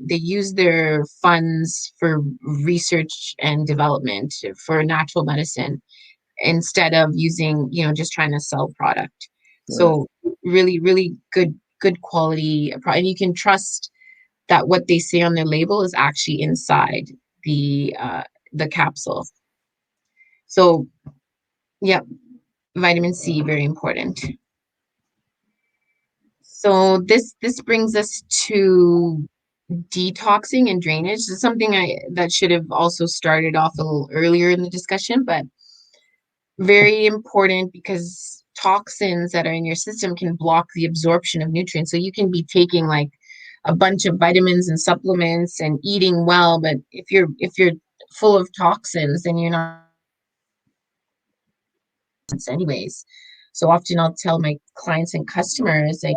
use their funds for research and development for natural medicine instead of using, just trying to sell product. So really, really good good quality product, and you can trust that what they say on their label is actually inside the capsule. So, yeah, vitamin C, very important. So this brings us to detoxing and drainage. This is something that should have also started off a little earlier in the discussion, but very important because toxins that are in your system can block the absorption of nutrients. So you can be taking like a bunch of vitamins and supplements and eating well, but if you're full of toxins, then you're not anyways. So often I'll tell my clients and customers, like,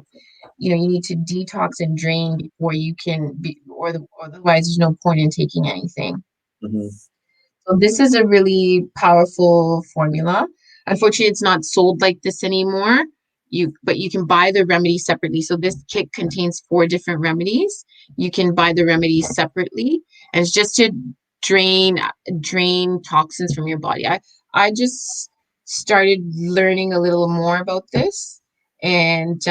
you need to detox and drain before you can be, or otherwise there's no point in taking anything. Mm-hmm. So this is a really powerful formula. Unfortunately, it's not sold like this anymore. But you can buy the remedy separately. So this kit contains 4 different remedies. You can buy the remedies separately, and it's just to drain toxins from your body. I just started learning a little more about this, and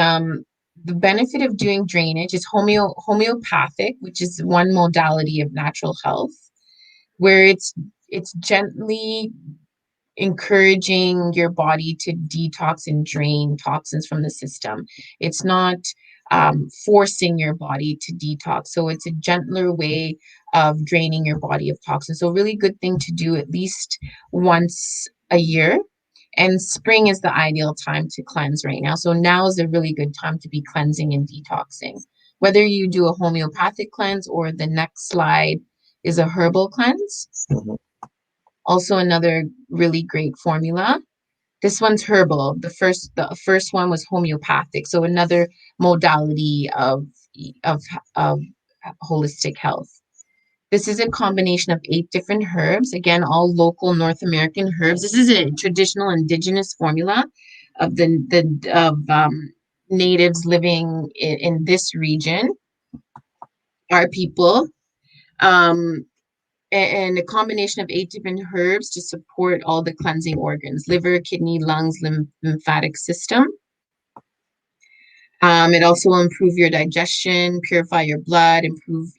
the benefit of doing drainage is homeopathic, which is one modality of natural health, where it's gently encouraging your body to detox and drain toxins from the system. It's not forcing your body to detox. So it's a gentler way of draining your body of toxins. So really good thing to do at least once a year. And spring is the ideal time to cleanse right now. So now is a really good time to be cleansing and detoxing. Whether you do a homeopathic cleanse or the next slide is a herbal cleanse. Mm-hmm. Also another really great formula. This one's herbal. The first one was homeopathic. So another modality of of holistic health. This is a combination of 8 different herbs. Again, all local North American herbs. This is a traditional indigenous formula of the natives living in this region, our people. Um, and a combination of 8 different herbs to support all the cleansing organs: liver, kidney, lungs, lymphatic system. It also will improve your digestion, purify your blood, improve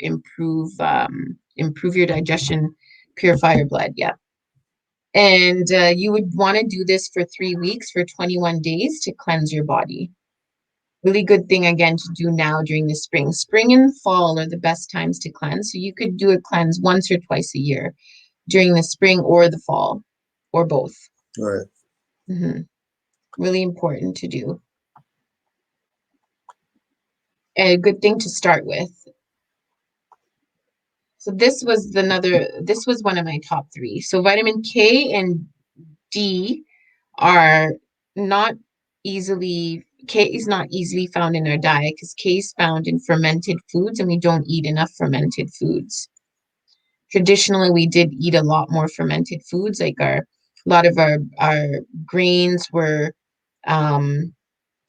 your digestion, purify your blood. Yeah. And you would want to do this for 3 weeks for 21 days to cleanse your body. Really good thing again to do now during the spring. Spring and fall are the best times to cleanse. So you could do a cleanse once or twice a year during the spring or the fall, or both. Right. Mm-hmm. Really important to do. A good thing to start with. So this was one of my top 3. So vitamin K and D are not K is not easily found in our diet because K is found in fermented foods, and we don't eat enough fermented foods. Traditionally, we did eat a lot more fermented foods, like a lot of our grains were um,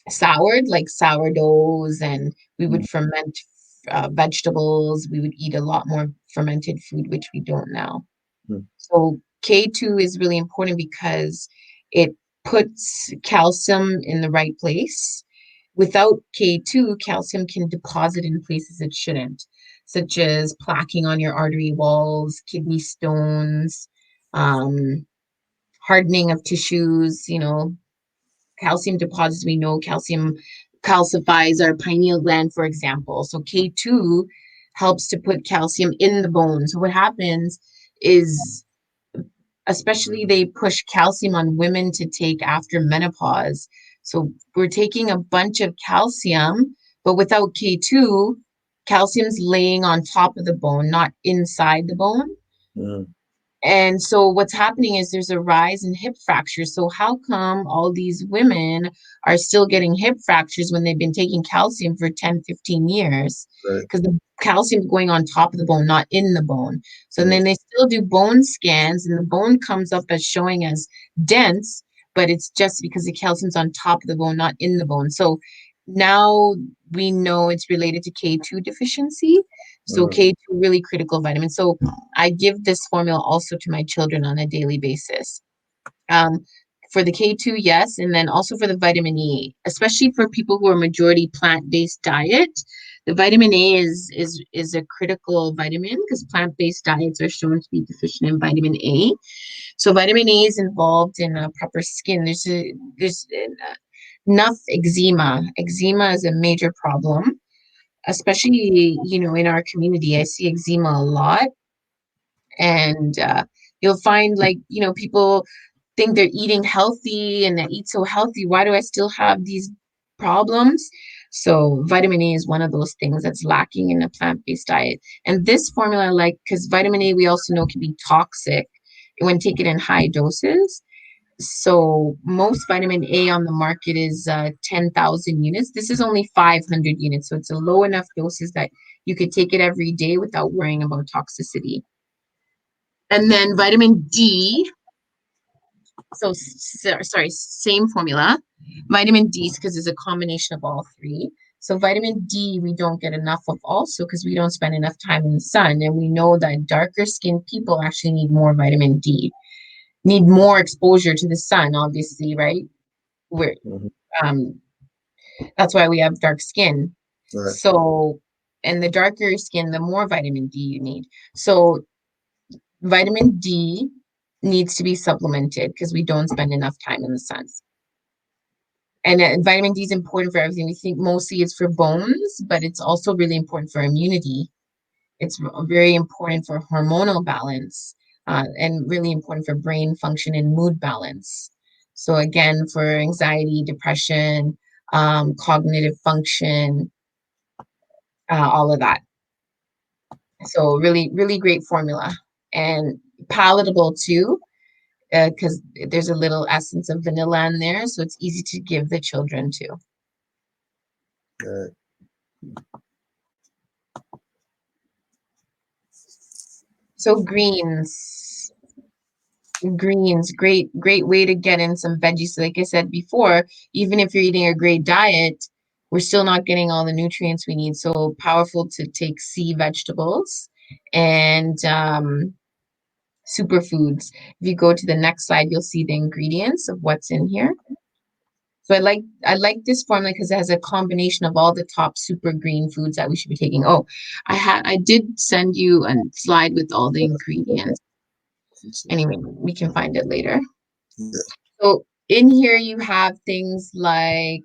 soured, like sourdoughs, and we would ferment vegetables. We would eat a lot more fermented food, which we don't now. Mm-hmm. So K2 is really important because it puts calcium in the right place. Without K2, calcium can deposit in places it shouldn't, such as plaquing on your artery walls, kidney stones, hardening of tissues. Calcium deposits, we know calcium calcifies our pineal gland, for example. So K2 helps to put calcium in the bone. So what happens is, especially they push calcium on women to take after menopause. So we're taking a bunch of calcium, but without K2, calcium's laying on top of the bone, not inside the bone. Mm-hmm. And so what's happening is there's a rise in hip fractures. So how come all these women are still getting hip fractures when they've been taking calcium for 10, 15 years? Right. Because the calcium is going on top of the bone, not in the bone. So then they still do bone scans, and the bone comes up as showing as dense, but it's just because the calcium's on top of the bone, not in the bone. So now we know it's related to K2 deficiency. So K2, really critical vitamin. So I give this formula also to my children on a daily basis. For the K2, yes, and then also for the vitamin E, especially for people who are majority plant-based diet. The vitamin A is a critical vitamin because plant-based diets are shown to be deficient in vitamin A. So vitamin A is involved in proper skin. There's enough eczema. Eczema is a major problem, especially in our community. I see eczema a lot, and you'll find people think they're eating healthy and they eat so healthy. Why do I still have these problems? So vitamin A is one of those things that's lacking in a plant-based diet. And this formula, because vitamin A we also know can be toxic when taken in high doses. So most vitamin A on the market is 10,000 units. This is only 500 units. So it's a low enough doses that you could take it every day without worrying about toxicity. And then vitamin D, sorry, same formula. Vitamin D, because it's a combination of all three. So vitamin D, we don't get enough of also because we don't spend enough time in the sun. And we know that darker skinned people actually need more vitamin D, need more exposure to the sun, obviously, right? We're, um, that's why we have dark skin. Right. So, and the darker your skin, the more vitamin D you need. So vitamin D needs to be supplemented because we don't spend enough time in the sun. And vitamin D is important for everything. We think mostly it's for bones, but it's also really important for immunity. It's very important for hormonal balance, and really important for brain function and mood balance. So again, for anxiety, depression, cognitive function, all of that. So really, really great formula and palatable too, because there's a little essence of vanilla in there, so it's easy to give the children too. Right. So greens, great way to get in some veggies. So like I said before, even if you're eating a great diet, we're still not getting all the nutrients we need. So powerful to take sea vegetables and superfoods. If you go to the next slide, you'll see the ingredients of what's in here. So I like this formula because it has a combination of all the top super green foods that we should be taking. Oh, I did send you a slide with all the ingredients. Anyway, we can find it later. Yeah. So in here you have things like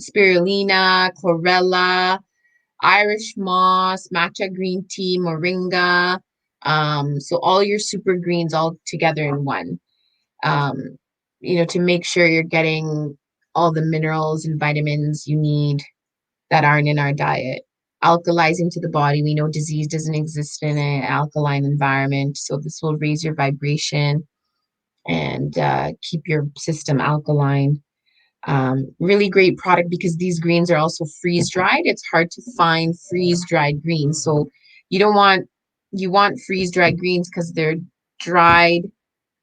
spirulina, chlorella, Irish moss, matcha green tea, moringa. So all your super greens all together in one. To make sure you're getting all the minerals and vitamins you need that aren't in our diet. Alkalizing to the body. We know disease doesn't exist in an alkaline environment, so this will raise your vibration and keep your system alkaline. Really great product because these greens are also freeze dried. It's hard to find freeze dried greens, so you want freeze dried greens because they're dried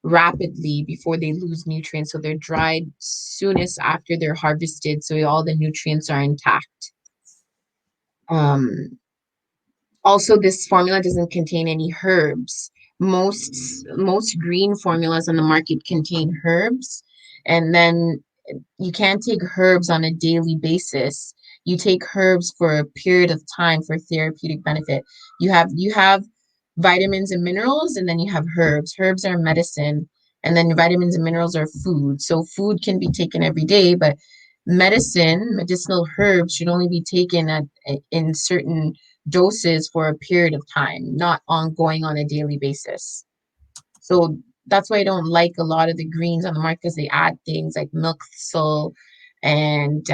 rapidly before they lose nutrients. So they're dried soonest after they're harvested, so all the nutrients are intact. Also, this formula doesn't contain any herbs. Most green formulas on the market contain herbs, and then you can't take herbs on a daily basis. You take herbs for a period of time for therapeutic benefit. You have vitamins and minerals, and then you have herbs. Herbs are medicine, and then vitamins and minerals are food. So food can be taken every day, but medicinal herbs should only be taken in certain doses for a period of time, not ongoing on a daily basis. So that's why I don't like a lot of the greens on the market because they add things like milk thistle and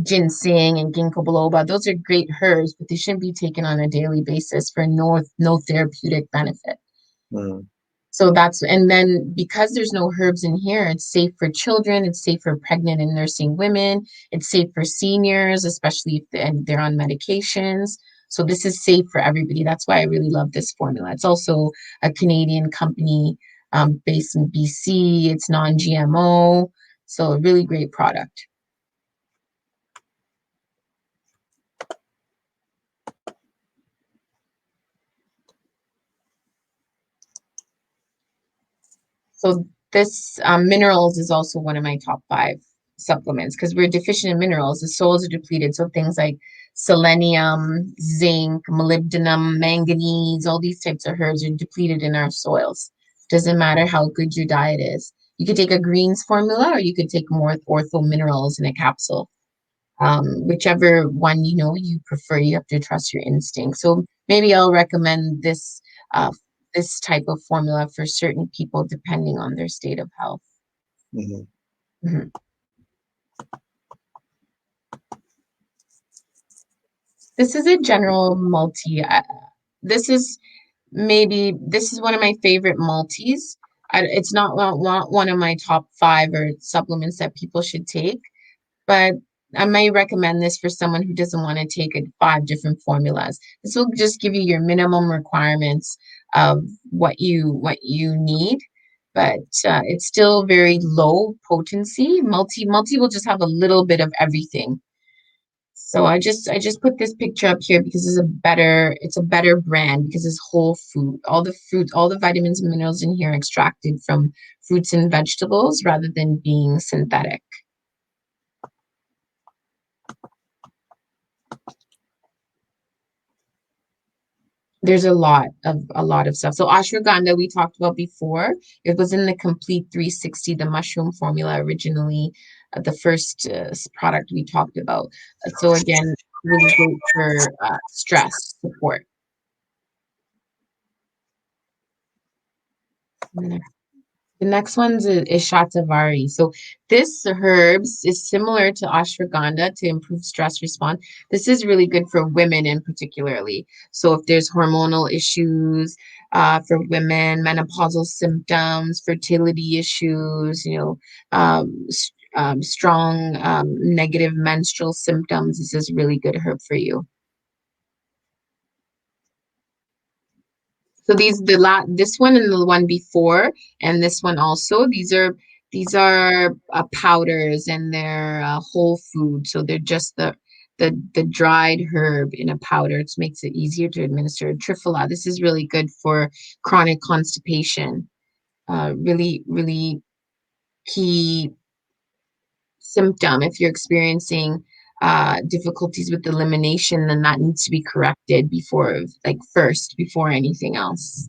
ginseng and ginkgo biloba. Those are great herbs, but they shouldn't be taken on a daily basis for no therapeutic benefit. Mm. So and then because there's no herbs in here, it's safe for children, it's safe for pregnant and nursing women, it's safe for seniors, especially if they're on medications. So this is safe for everybody. That's why I really love this formula. It's also a Canadian company based in BC. It's non-GMO. So a really great product. So This minerals is also one of my top 5 supplements because we're deficient in minerals. The soils are depleted. So things like selenium, zinc, molybdenum, manganese, all these types of herbs are depleted in our soils. Doesn't matter how good your diet is. You could take a greens formula or you could take more ortho minerals in a capsule. Whichever one you prefer, you have to trust your instinct. So maybe I'll recommend uh, this type of formula for certain people depending on their state of health. Mm-hmm. Mhm. This is a general multi. This is one of my favorite multis. It's not one of my top 5 or supplements that people should take, but I may recommend this for someone who doesn't want to take 5 different formulas. This will just give you your minimum requirements of what you need, but it's still very low potency. Multi will just have a little bit of everything. So I just put this picture up here because it's a better brand because it's whole food. All the vitamins and minerals in here are extracted from fruits and vegetables rather than being synthetic. There's a lot of stuff. So ashwagandha we talked about before. It was in the complete 360, the mushroom formula originally, the first product we talked about. So again, really great for stress support. The next one's is shatavari. So this herbs is similar to ashwagandha to improve stress response. This is really good for women in particularly. So if there's hormonal issues for women, menopausal symptoms, fertility issues, strong negative menstrual symptoms, this is really good herb for you. So this one and the one before and this one also, these are powders and they're whole food. So they're just the dried herb in a powder. It makes it easier to administer. Triphala, this is really good for chronic constipation. Really, really key symptom. If you're experiencing difficulties with elimination, then that needs to be corrected before anything else.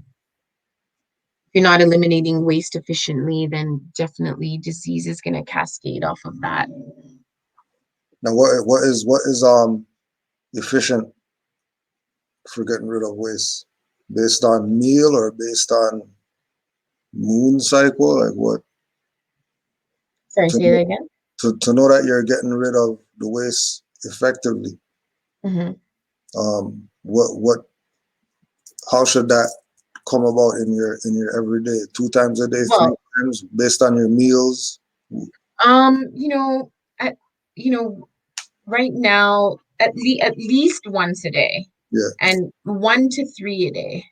If you're not eliminating waste efficiently, then definitely disease is going to cascade off of that. Now, what is efficient for getting rid of waste? Based on meal or based on moon cycle? Like what? Sorry, To say that again. to know that you're getting rid of the waste effectively. Hmm. What how should that come about in your everyday? 2 times a day, 3 Well, times, based on your meals? um, you know, at, right now, at least once a day, Yeah, and 1 to 3 a day.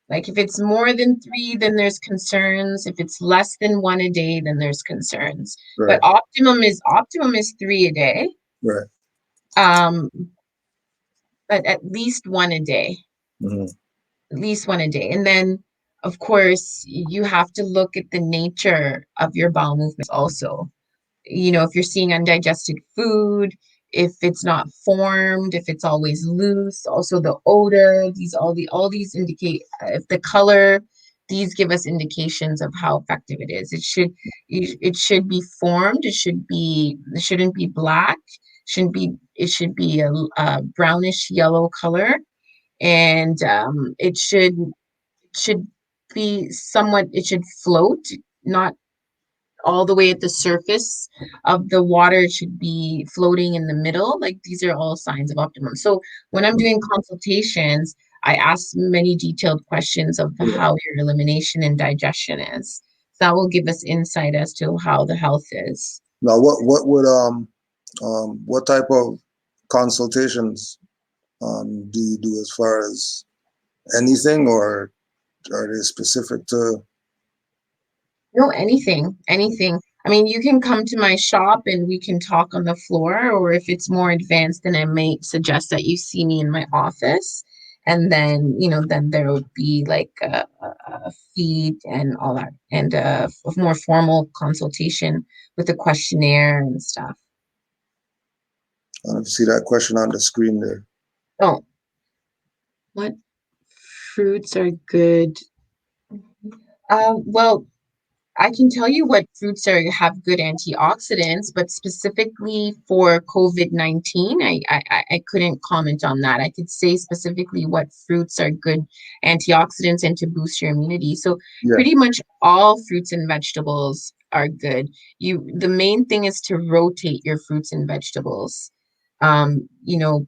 Like if it's more than 3, then there's concerns. If it's less than 1 a day, then there's concerns. But right, optimum is 3 a day. right. Um, but at least 1 a day. Hmm. At least 1 a day. And then, of course, you have to look at the nature of your bowel movements also. If you're seeing undigested food, if it's not formed, if it's always loose, also the odor, all these indicate if the color, these give us indications of how effective it is. It should be formed, it shouldn't be black, it should be a brownish yellow color, and it should be somewhat, it should float, not all the way at the surface of the water. It should be floating in the middle. Like these are all signs of optimum. So when I'm doing consultations, I ask many detailed questions of Yeah. how your elimination and digestion is. So that will give us insight as to how the health is. Now, what would what type of consultations do you do as far as anything, or are they specific to? No, anything. I mean, you can come to my shop and we can talk on the floor, or if it's more advanced, then I may suggest that you see me in my office And then, then there would be like a feed and all that, and a more formal consultation with a questionnaire and stuff. I don't see that question on the screen there. Oh, what fruits are good? Well, I can tell you what fruits have good antioxidants, but specifically for COVID-19, I couldn't comment on that. I could say specifically what fruits are good antioxidants and to boost your immunity. So Yeah. pretty much all fruits and vegetables are good. The main thing is to rotate your fruits and vegetables. You know,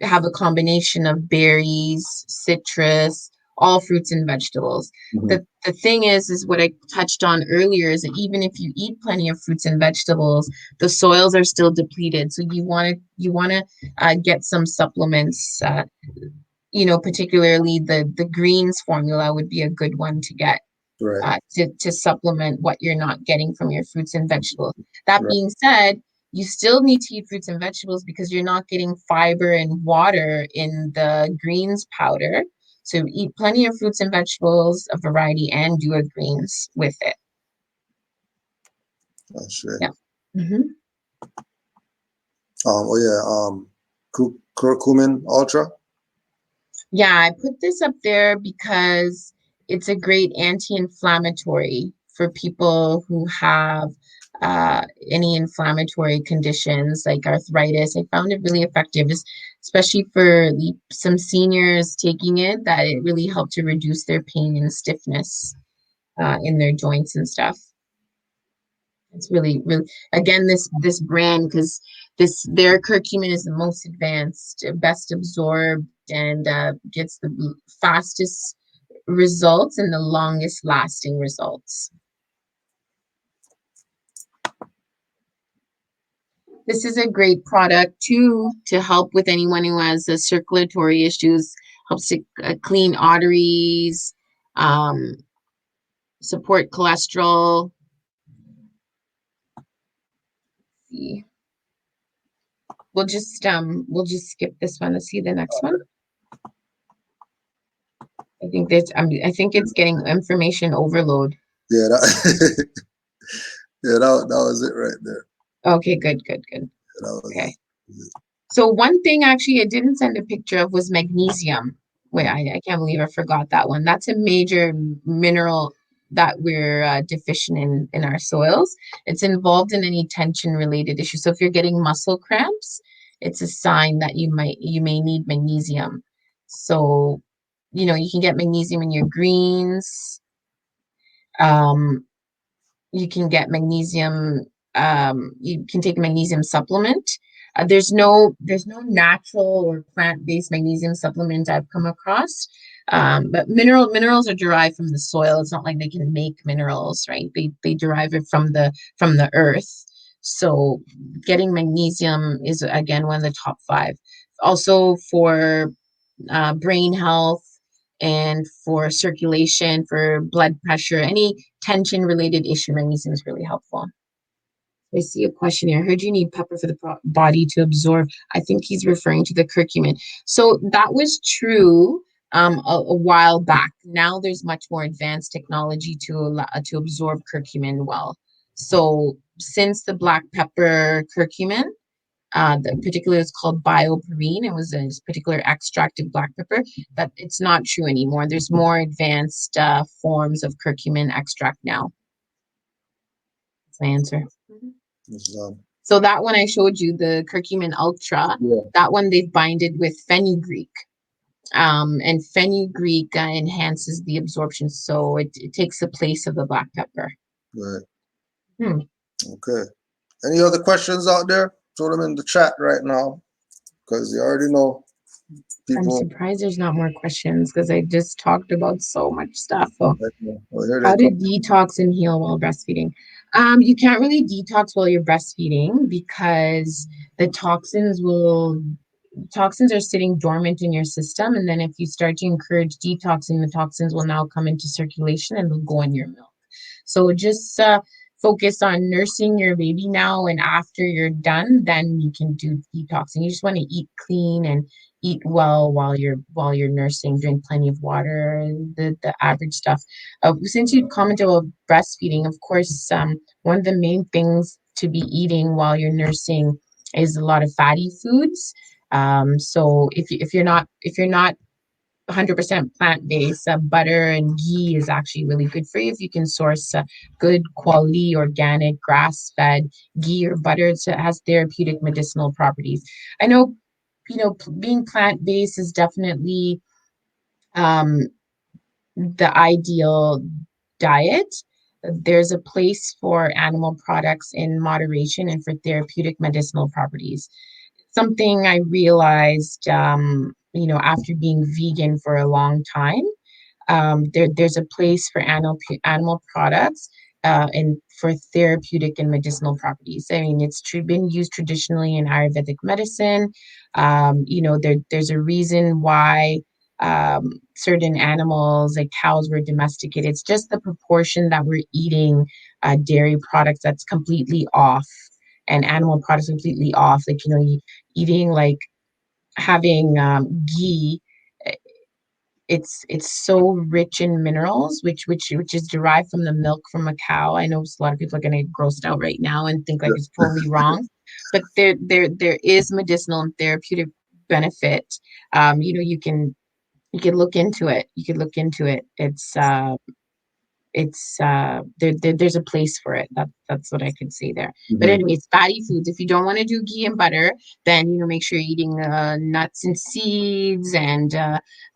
have a combination of berries, citrus, all fruits and vegetables. Mhm. The thing is what I touched on earlier is that even if you eat plenty of fruits and vegetables, the soils are still depleted. So you want to get some supplements. Particularly the greens formula would be a good one to get. Right. To supplement what you're not getting from your fruits and vegetables. That Right. being said, you still need to eat fruits and vegetables because you're not getting fiber and water in the greens powder. So eat plenty of fruits and vegetables, a variety, and do a greens with it. That's right. Yeah. Mm-hmm. Curcumin Ultra. Yeah, I put this up there because it's a great anti-inflammatory for people who have any inflammatory conditions like arthritis. I found it really effective, especially for some seniors taking it, that it really helped to reduce their pain and stiffness in their joints and stuff. It's really, really, again, this brand, because their curcumin is the most advanced, best absorbed, and gets the fastest results and the longest lasting results. This is a great product too to help with anyone who has circulatory issues. Helps to clean arteries, support cholesterol. Let's see. We'll just skip this one. Let's see the next one. I think it's getting information overload. Yeah, that, yeah, that was it right there. Okay, good. Yeah, that was Okay. it. So one thing actually I didn't send a picture of was magnesium. Wait, I can't believe I forgot that one. That's a major mineral that we're deficient in our soils. It's involved in any tension related issues. So if you're getting muscle cramps, it's a sign that you may need magnesium. So, you can get magnesium in your greens. You can get magnesium. You can take a magnesium supplement. There's no natural or plant-based magnesium supplement I've come across. But minerals are derived from the soil. It's not like they can make minerals, right? They derive it from the earth. So getting magnesium is again one of the top 5. Also for brain health and for circulation, for blood pressure, any tension related issue, magnesium is really helpful. I see a question here. I heard you need pepper for the body to absorb. I think he's referring to the curcumin. So that was true a while back. Now there's much more advanced technology to absorb curcumin well. So since the black pepper curcumin, the particular is called bioperine. It was a particular extract of black pepper. That it's not true anymore. There's more advanced forms of curcumin extract now. That's my answer. So that one I showed you, the curcumin ultra, Yeah. that one they've binded with fenugreek. And fenugreek enhances the absorption, so it takes the place of the black pepper. Right. Okay. Any other questions out there? Throw them in the chat right now, because you already know people. I'm surprised there's not more questions because I just talked about so much stuff. Well, here How they to come. detox and heal while breastfeeding? You can't really detox while you're breastfeeding because the toxins are sitting dormant in your system, and then if you start to encourage detoxing, the toxins will now come into circulation and will go in your milk. So just focus on nursing your baby now, and after you're done, then you can do detoxing. You just want to eat clean and eat well while you're nursing. Drink plenty of water, the average stuff. Since you commented about breastfeeding, of course, one of the main things to be eating while you're nursing is a lot of fatty foods. So if you're not 100% plant-based, butter and ghee is actually really good for you if you can source good quality organic grass-fed ghee or butter. It has therapeutic medicinal properties. I know, being plant-based is definitely um, the ideal diet. There's a place for animal products in moderation and for therapeutic medicinal properties. Something I realized, after being vegan for a long time, there's a place for animal products and for therapeutic and medicinal properties. I mean, it's been used traditionally in Ayurvedic medicine. There's a reason why certain animals like cows were domesticated. It's just the proportion that we're eating dairy products that's completely off, and animal products completely off. Like, eating like having ghee, it's so rich in minerals, which is derived from the milk from a cow. I know a lot of people are going to get grossed out right now and think like it's totally wrong, but there is medicinal and therapeutic benefit. You can look into it. You could look into it. There's a place for it. That's what I could say there. But Mhm. anyways, fatty foods. If you don't want to do ghee and butter, then make sure you're eating nuts and seeds and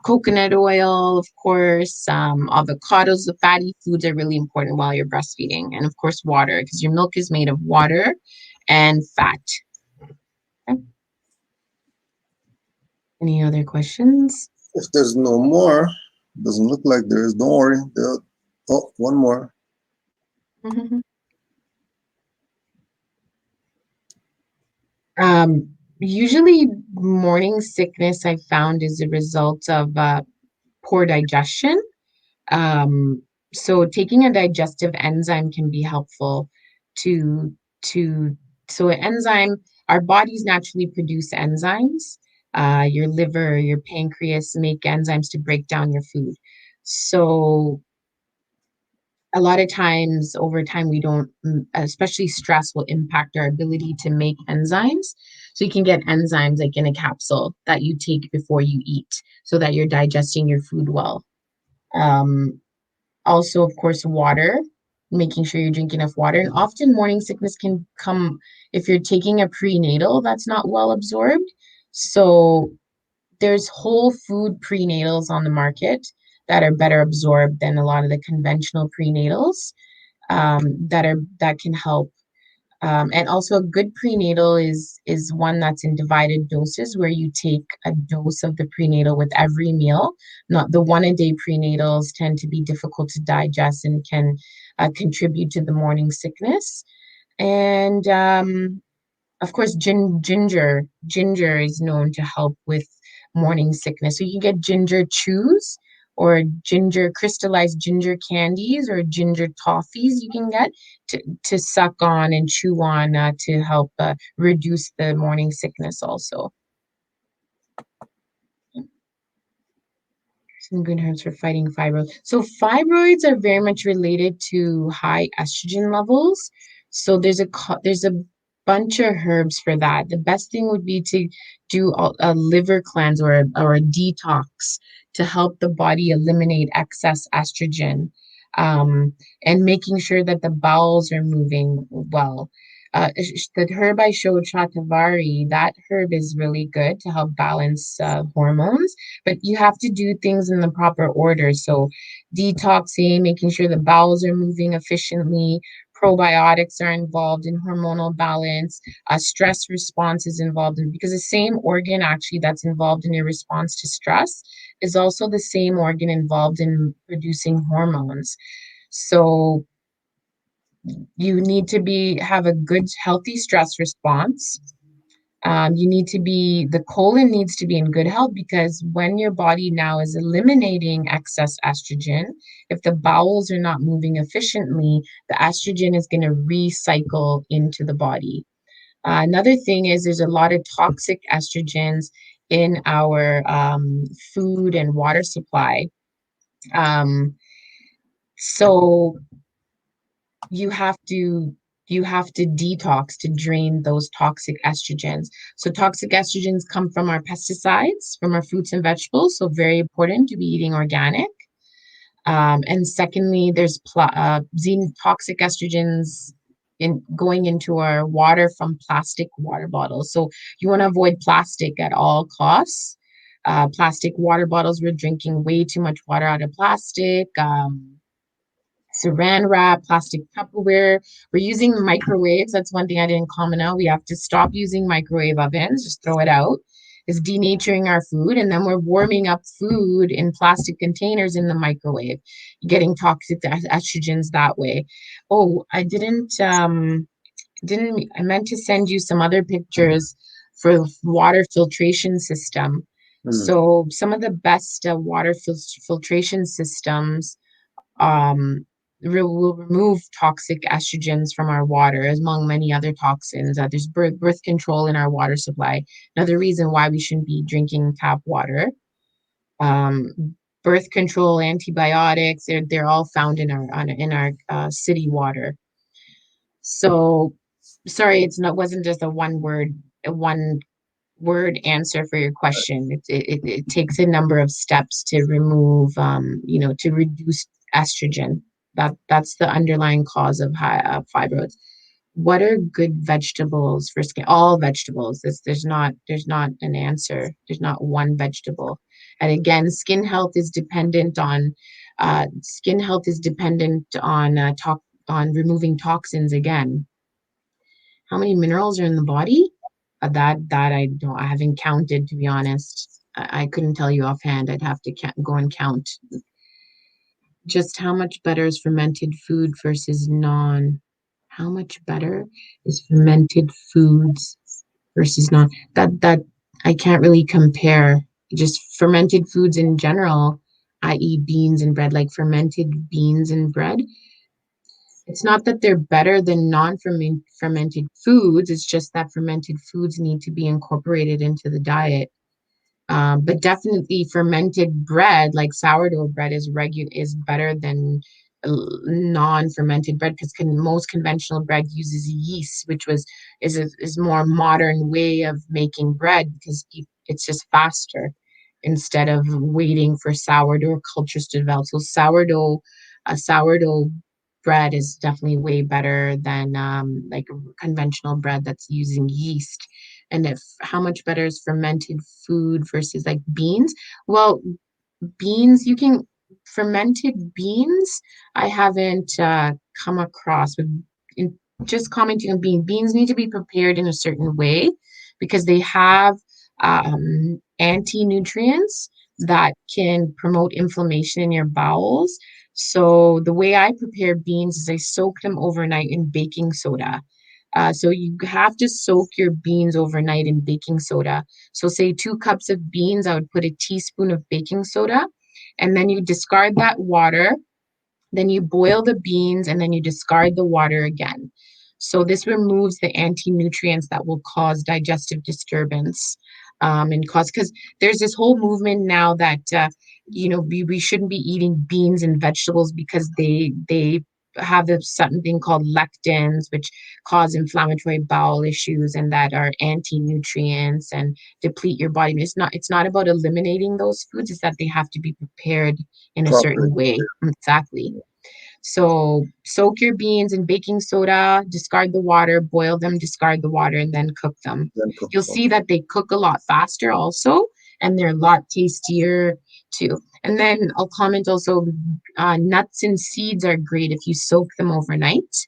coconut oil, of course. Avocados. The fatty foods are really important while you're breastfeeding, and of course water, because your milk is made of water and fat. Okay. Any other questions? If there's no more, doesn't look like there is. Don't worry. Oh, one more. Usually morning sickness I found is a result of poor digestion. Um, so taking a digestive enzyme can be helpful to to so an enzyme, our bodies naturally produce enzymes. Your liver, your pancreas make enzymes to break down your food. So a lot of times over time we don't, especially stress will impact our ability to make enzymes. So you can get enzymes like in a capsule that you take before you eat so that you're digesting your food well. um, Also, of course, water, making sure you're drinking enough water. And often morning sickness can come if you're taking a prenatal that's not well absorbed. So there's whole food prenatals on the market that are better absorbed than a lot of the conventional prenatals, that can help. And also a good prenatal is one that's in divided doses where you take a dose of the prenatal with every meal. Not the one a day prenatals tend to be difficult to digest and can contribute to the morning sickness. And of course, ginger is known to help with morning sickness. So you can get ginger chews or ginger crystallized ginger candies or ginger toffees you can get to suck on and chew on to help reduce the morning sickness also. Some good herbs for fighting fibroids. So fibroids are very much related to high estrogen levels. So there's a bunch of herbs for that. The best thing would be to do a liver cleanse or a detox to help the body eliminate excess estrogen, um, and making sure that the bowels are moving well. The herb I showed, Shatavari, that herb is really good to help balance hormones, but you have to do things in the proper order. So detoxing, making sure the bowels are moving efficiently, probiotics are involved in hormonal balance, stress response is involved in, because the same organ actually that's involved in your response to stress is also the same organ involved in producing hormones. So you need to have a good healthy stress response, The colon needs to be in good health, because when your body now is eliminating excess estrogen, if the bowels are not moving efficiently, the estrogen is going to recycle into the body. Another thing is there's a lot of toxic estrogens in our food and water supply. Um, so you have to detox to drain those toxic estrogens. So toxic estrogens come from our pesticides, from our fruits and vegetables. So very important to be eating organic. And secondly, there's toxic estrogens in going into our water from plastic water bottles. So you want to avoid plastic at all costs. Plastic water bottles, we're drinking way too much water out of plastic. Saran wrap, plastic Tupperware. We're using microwaves. That's one thing I didn't comment out. We have to stop using microwave ovens, just throw it out. It's denaturing our food. And then we're warming up food in plastic containers in the microwave, getting toxic estrogens that way. Oh, I meant to send you some other pictures for water filtration system. So some of the best water filtration systems will remove toxic estrogens from our water, among many other toxins. There's birth control in our water supply. Another reason why we shouldn't be drinking tap water. Birth control, antibiotics, they're all found in our city water. So sorry, wasn't just a one word answer for your question. It takes a number of steps to remove, to reduce estrogen. That's the underlying cause of fibroids. What are good vegetables for skin? All vegetables. There's not an answer. There's not one vegetable. And again, skin health is dependent on removing toxins again. How many minerals are in the body? That I haven't counted, to be honest. I couldn't tell you offhand. I'd have to go and count. Just how much better is fermented food versus non? How much better is fermented foods versus non? That I can't really compare. Just fermented foods in general, i.e., beans and bread, like fermented beans and bread. It's not that they're better than non-fermented foods. It's just that fermented foods need to be incorporated into the diet. But definitely fermented bread, like sourdough bread, is better than non-fermented bread, because most conventional bread uses yeast, which is more modern way of making bread, because it's just faster instead of waiting for sourdough cultures to develop. So sourdough bread is definitely way better than like conventional bread that's using yeast. And if how much better is fermented food versus like beans? Well, beans, you can fermented beans. I haven't come across with in, just commenting on beans need to be prepared in a certain way, because they have anti-nutrients that can promote inflammation in your bowels. So the way I prepare beans is I soak them overnight in baking soda. So you have to soak your beans overnight in baking soda. So say 2 cups of beans, I would put a teaspoon of baking soda, and then you discard that water. Then you boil the beans, and then you discard the water again. So this removes the anti-nutrients that will cause digestive disturbance, and because there's this whole movement now that we shouldn't be eating beans and vegetables because they have something called lectins, which cause inflammatory bowel issues, and that are anti-nutrients and deplete your body. It's not about eliminating those foods, it's that they have to be prepared in a certain way. Exactly. So soak your beans in baking soda, discard the water, boil them, discard the water, and then cook them. You'll see that they cook a lot faster also, and they're a lot tastier too. And then I'll comment also, nuts and seeds are great if you soak them overnight.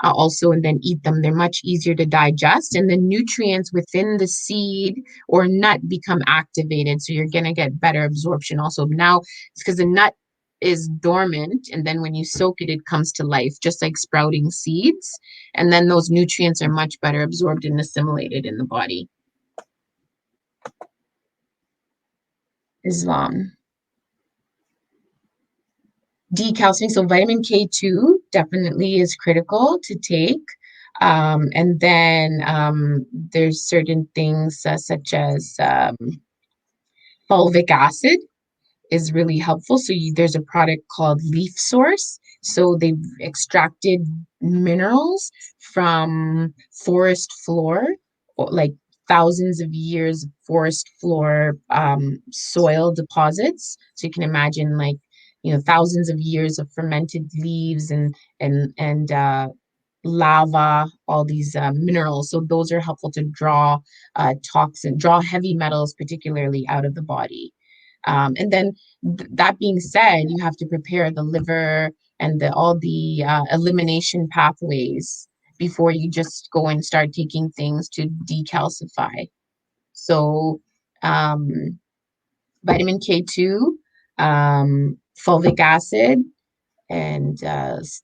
Also, and then eat them. They're much easier to digest, and the nutrients within the seed or nut become activated. So you're going to get better absorption also. Now, it's because the nut is dormant, and then when you soak it, it comes to life, just like sprouting seeds. And then those nutrients are much better absorbed and assimilated in the body. Islam. Decalcifying, so vitamin K2 definitely is critical to take. And then there's certain things such as fulvic acid is really helpful. So there's a product called Leaf Source. So they've extracted minerals from forest floor, like thousands of years of forest floor soil deposits. So you can imagine, like, thousands of years of fermented leaves and lava, all these minerals. So those are helpful to draw draw heavy metals, particularly out of the body. And then that being said, you have to prepare the liver and all the elimination pathways before you just go and start taking things to decalcify. So um, vitamin K2, fulvic acid, and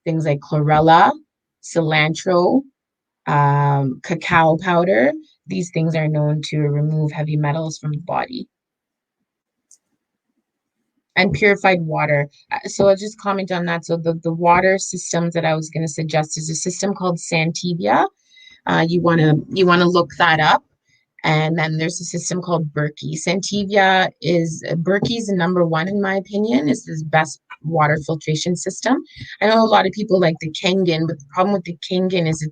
things like chlorella, cilantro, cacao powder. These things are known to remove heavy metals from the body. And purified water. So I'll just comment on that. So the water systems that I was going to suggest is a system called Santevia. You want to look that up. And then there's a system called Berkey. Santevia is Berkey's number one, in my opinion, is the best water filtration system. I know a lot of people like the Kangen, but the problem with the Kangen is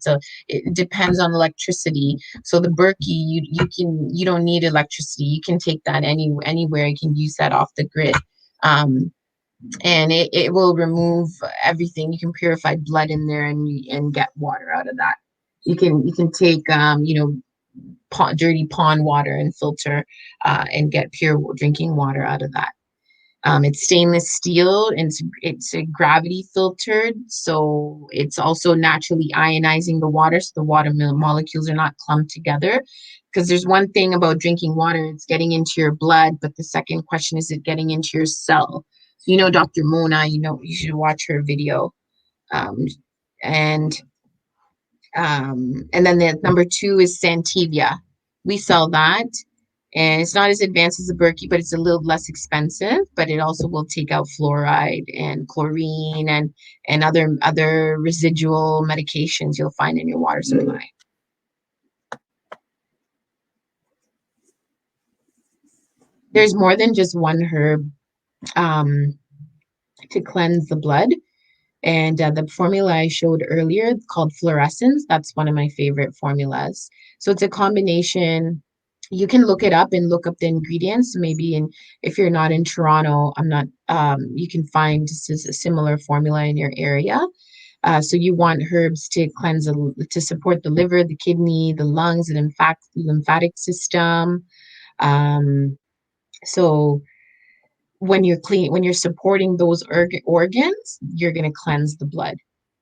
it depends on electricity. So the Berkey, you don't need electricity. You can take that anywhere. You can use that off the grid. And it will remove everything. You can purify blood in there and get water out of that. You can take dirty pond water and filter and get pure drinking water out of that. It's stainless steel and it's gravity filtered, so it's also naturally ionizing the water, so the water molecules are not clumped together. Because there's one thing about drinking water, it's getting into your blood, but the second question is it getting into your cell. So Dr. Mona, you should watch her video. Um, and and then the number two is Santevia. We sell that. And it's not as advanced as the Berkey, but it's a little less expensive. But it also will take out fluoride and chlorine and other residual medications you'll find in your water supply. There's more than just one herb to cleanse the blood. And the formula I showed earlier called fluorescence, that's one of my favorite formulas. So it's a combination. You can look it up and look up the ingredients. Maybe if you're not in Toronto, you can find a similar formula in your area. So you want herbs to to support the liver, the kidney, the lungs, and lymphatic system. So when you're supporting those organs, you're going to cleanse the blood,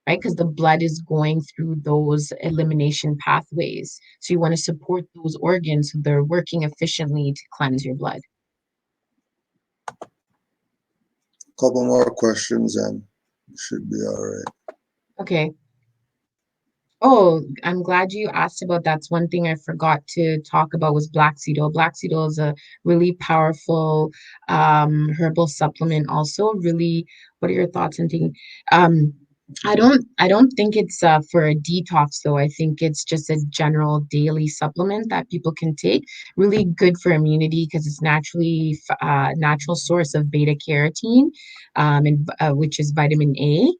right? Because the blood is going through those elimination pathways. So you want to support those organs so they're working efficiently to cleanse your blood. Couple more questions and should be all right. Okay. Oh, I'm glad you asked about that. That's one thing I forgot to talk about was black seed oil. Black seed oil is a really powerful herbal supplement also. Really, what are your thoughts on taking? Um, I don't think it's for a detox though. I think it's just a general daily supplement that people can take. Really good for immunity because it's natural source of beta carotene, and which is vitamin A.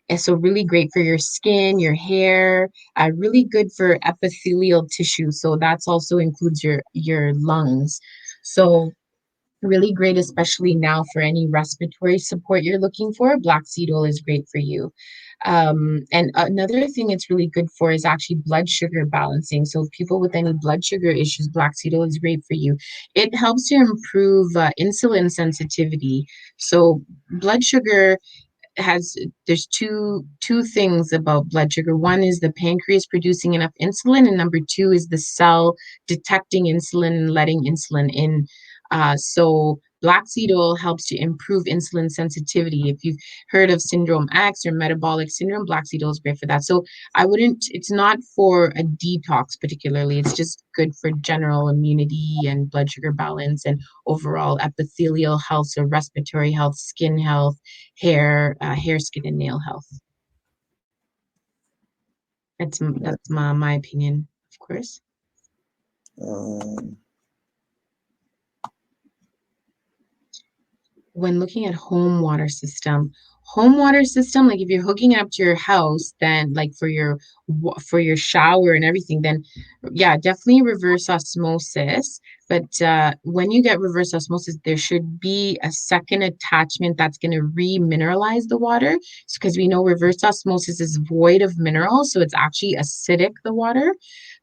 And so really great for your skin, your hair, really good for epithelial tissue. So that's also includes your lungs. So really great, especially now for any respiratory support you're looking for. Black seed oil is great for you. And another thing it's really good for is actually blood sugar balancing. So people with any blood sugar issues, black seed oil is great for you. It helps to improve insulin sensitivity. So blood sugar there's two things about blood sugar. One is the pancreas producing enough insulin, and number two is the cell detecting insulin and letting insulin in. So Black seed oil helps to improve insulin sensitivity. If you've heard of syndrome X or metabolic syndrome, black seed oil is great for that. So I wouldn't, it's not for a detox particularly. It's just good for general immunity and blood sugar balance and overall epithelial health, so respiratory health, skin health, hair, skin, and nail health. That's my opinion, of course. When looking at home water system, like if you're hooking it up to your house, then like for your shower and everything, then yeah, definitely reverse osmosis. But when you get reverse osmosis, there should be a second attachment that's going to remineralize the water, because we know reverse osmosis is void of minerals, so it's actually acidic, the water.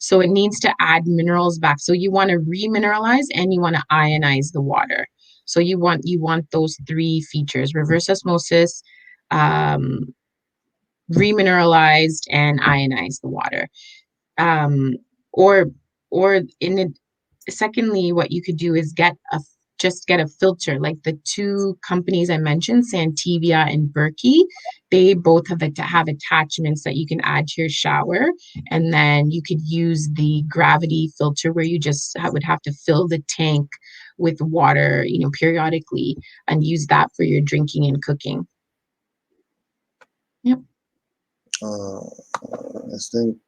So it needs to add minerals back. So you want to remineralize and you want to ionize the water. So you want those three features: reverse osmosis, um, remineralized, and ionize the water. Um, or or in it, secondly, what you could do is just get a filter, like the two companies I mentioned, Santivia and Berkey. They both have attachments that you can add to your shower, and then you could use the gravity filter where you just would have to fill the tank with water, periodically, and use that for your drinking and cooking. Yep. I think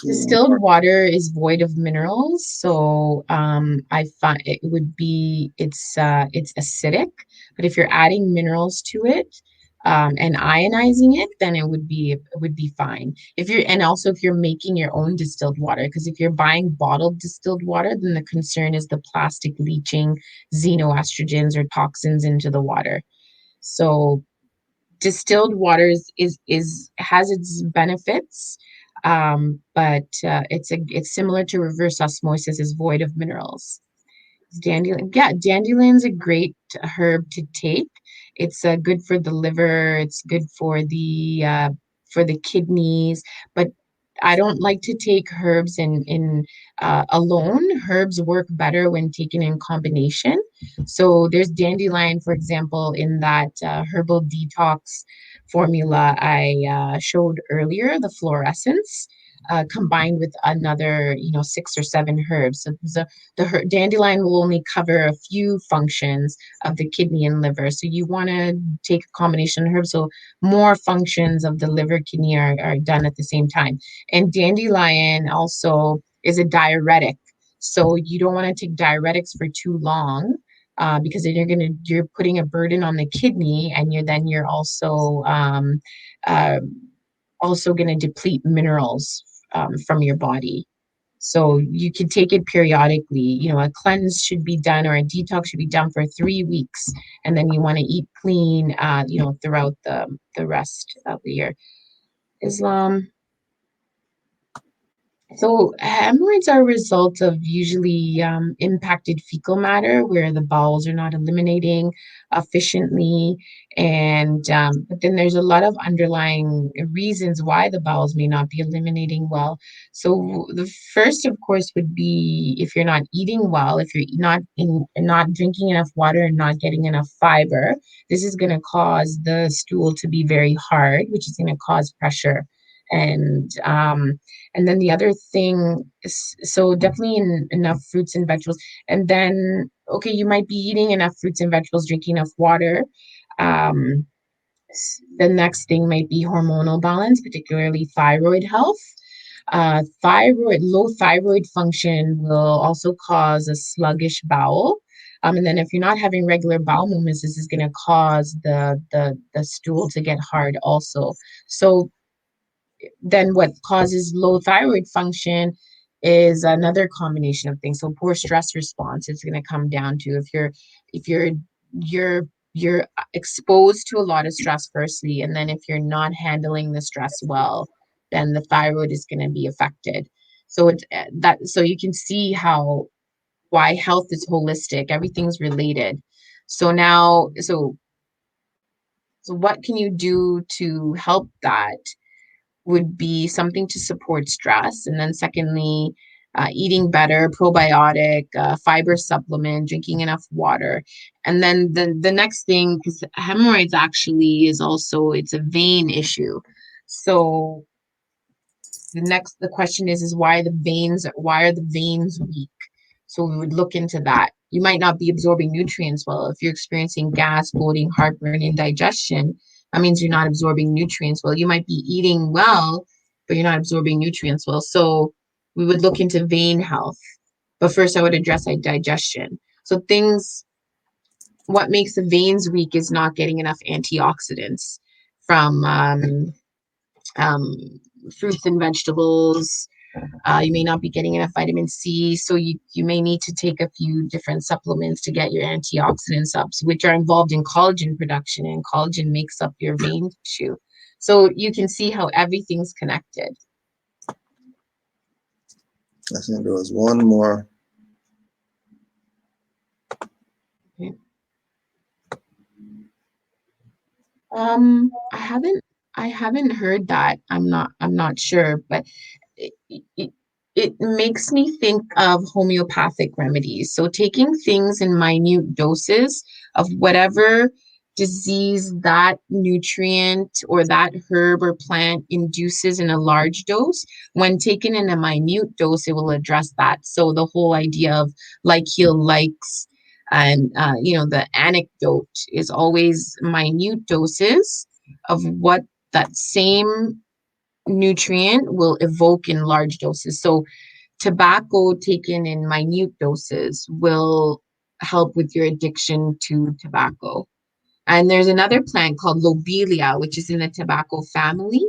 Distilled water is void of minerals, so I find it's acidic. But if you're adding minerals to it, and ionizing it, then it would be fine. If you're making your own distilled water, because if you're buying bottled distilled water, then the concern is the plastic leaching xenoestrogens or toxins into the water. So distilled waters has its benefits, but it's similar to reverse osmosis, is void of minerals. Dandelion's a great herb to take. It's good for the liver. It's good for the kidneys. But I don't like to take herbs in alone. Herbs work better when taken in combination. So there's dandelion, for example, in that herbal detox formula I showed earlier, the fluorescence. Combined with another, 6 or 7 herbs. So the dandelion will only cover a few functions of the kidney and liver. So you want to take a combination of herbs, so more functions of the liver, kidney are done at the same time. And dandelion also is a diuretic. So you don't want to take diuretics for too long. Because then you're putting a burden on the kidney, and you're also going to deplete minerals from your body. So you can take it periodically. A cleanse should be done, or a detox should be done for 3 weeks, and then you want to eat clean, throughout the rest of the year. Islam. So hemorrhoids are a result of usually impacted fecal matter where the bowels are not eliminating efficiently. And but then there's a lot of underlying reasons why the bowels may not be eliminating well. So the first, of course, would be if you're not eating well, if you're not drinking enough water and not getting enough fiber. This is going to cause the stool to be very hard, which is going to cause pressure. And then the other thing is, so definitely enough fruits and vegetables. And then, okay, you might be eating enough fruits and vegetables, drinking enough water. Um, the next thing might be hormonal balance, particularly thyroid health. Low thyroid function will also cause a sluggish bowel. And then if you're not having regular bowel movements, this is going to cause the stool to get hard also. So then what causes low thyroid function is another combination of things. So poor stress response, it's going to come down to if you're exposed to a lot of stress firstly, and then if you're not handling the stress well, then the thyroid is going to be affected. So so you can see why health is holistic. Everything's related. So what can you do to help that? Would be something to support stress. And then secondly, eating better, probiotic, fiber supplement, drinking enough water. And then the next thing, because hemorrhoids actually is also, it's a vein issue. So the question is why are the veins weak? So we would look into that. You might not be absorbing nutrients well. If you're experiencing gas, bloating, heartburn, indigestion, that means you're not absorbing nutrients well. You might be eating well, but you're not absorbing nutrients well. So we would look into vein health. But first, I would address digestion. So what makes the veins weak is not getting enough antioxidants from um, fruits and vegetables. You may not be getting enough vitamin C, so you may need to take a few different supplements to get your antioxidants up, which are involved in collagen production, and collagen makes up your vein tissue. So you can see how everything's connected. I think there was one more. Okay. I haven't heard that. I'm not sure, but it, it, it makes me think of homeopathic remedies. So taking things in minute doses of whatever disease that nutrient or that herb or plant induces in a large dose, when taken in a minute dose, it will address that. So the whole idea of like heal likes, and the anecdote is always minute doses of what that same nutrient will evoke in large doses. So tobacco taken in minute doses will help with your addiction to tobacco. And there's another plant called lobelia, which is in the tobacco family.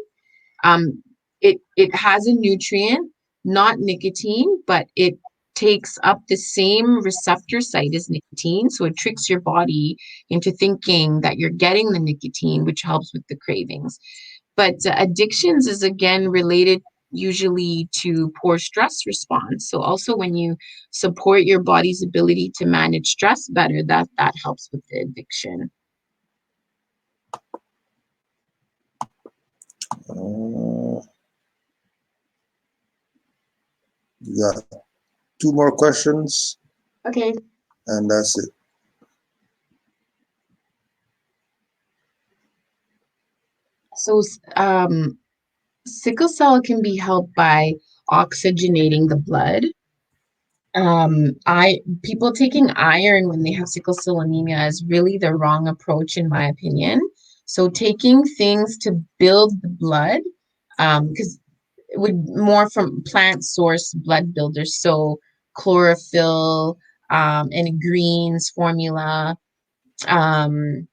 Um, it has a nutrient, not nicotine, but it takes up the same receptor site as nicotine. So it tricks your body into thinking that you're getting the nicotine, which helps with the cravings. But addictions is again related usually to poor stress response. So also when you support your body's ability to manage stress better, that helps with the addiction. You got 2 more questions, Okay. and that's it. So sickle cell can be helped by oxygenating the blood. People taking iron when they have sickle cell anemia is really the wrong approach, in my opinion. So taking things to build the blood, because it would more from plant source blood builders, so chlorophyll, and greens formula, um,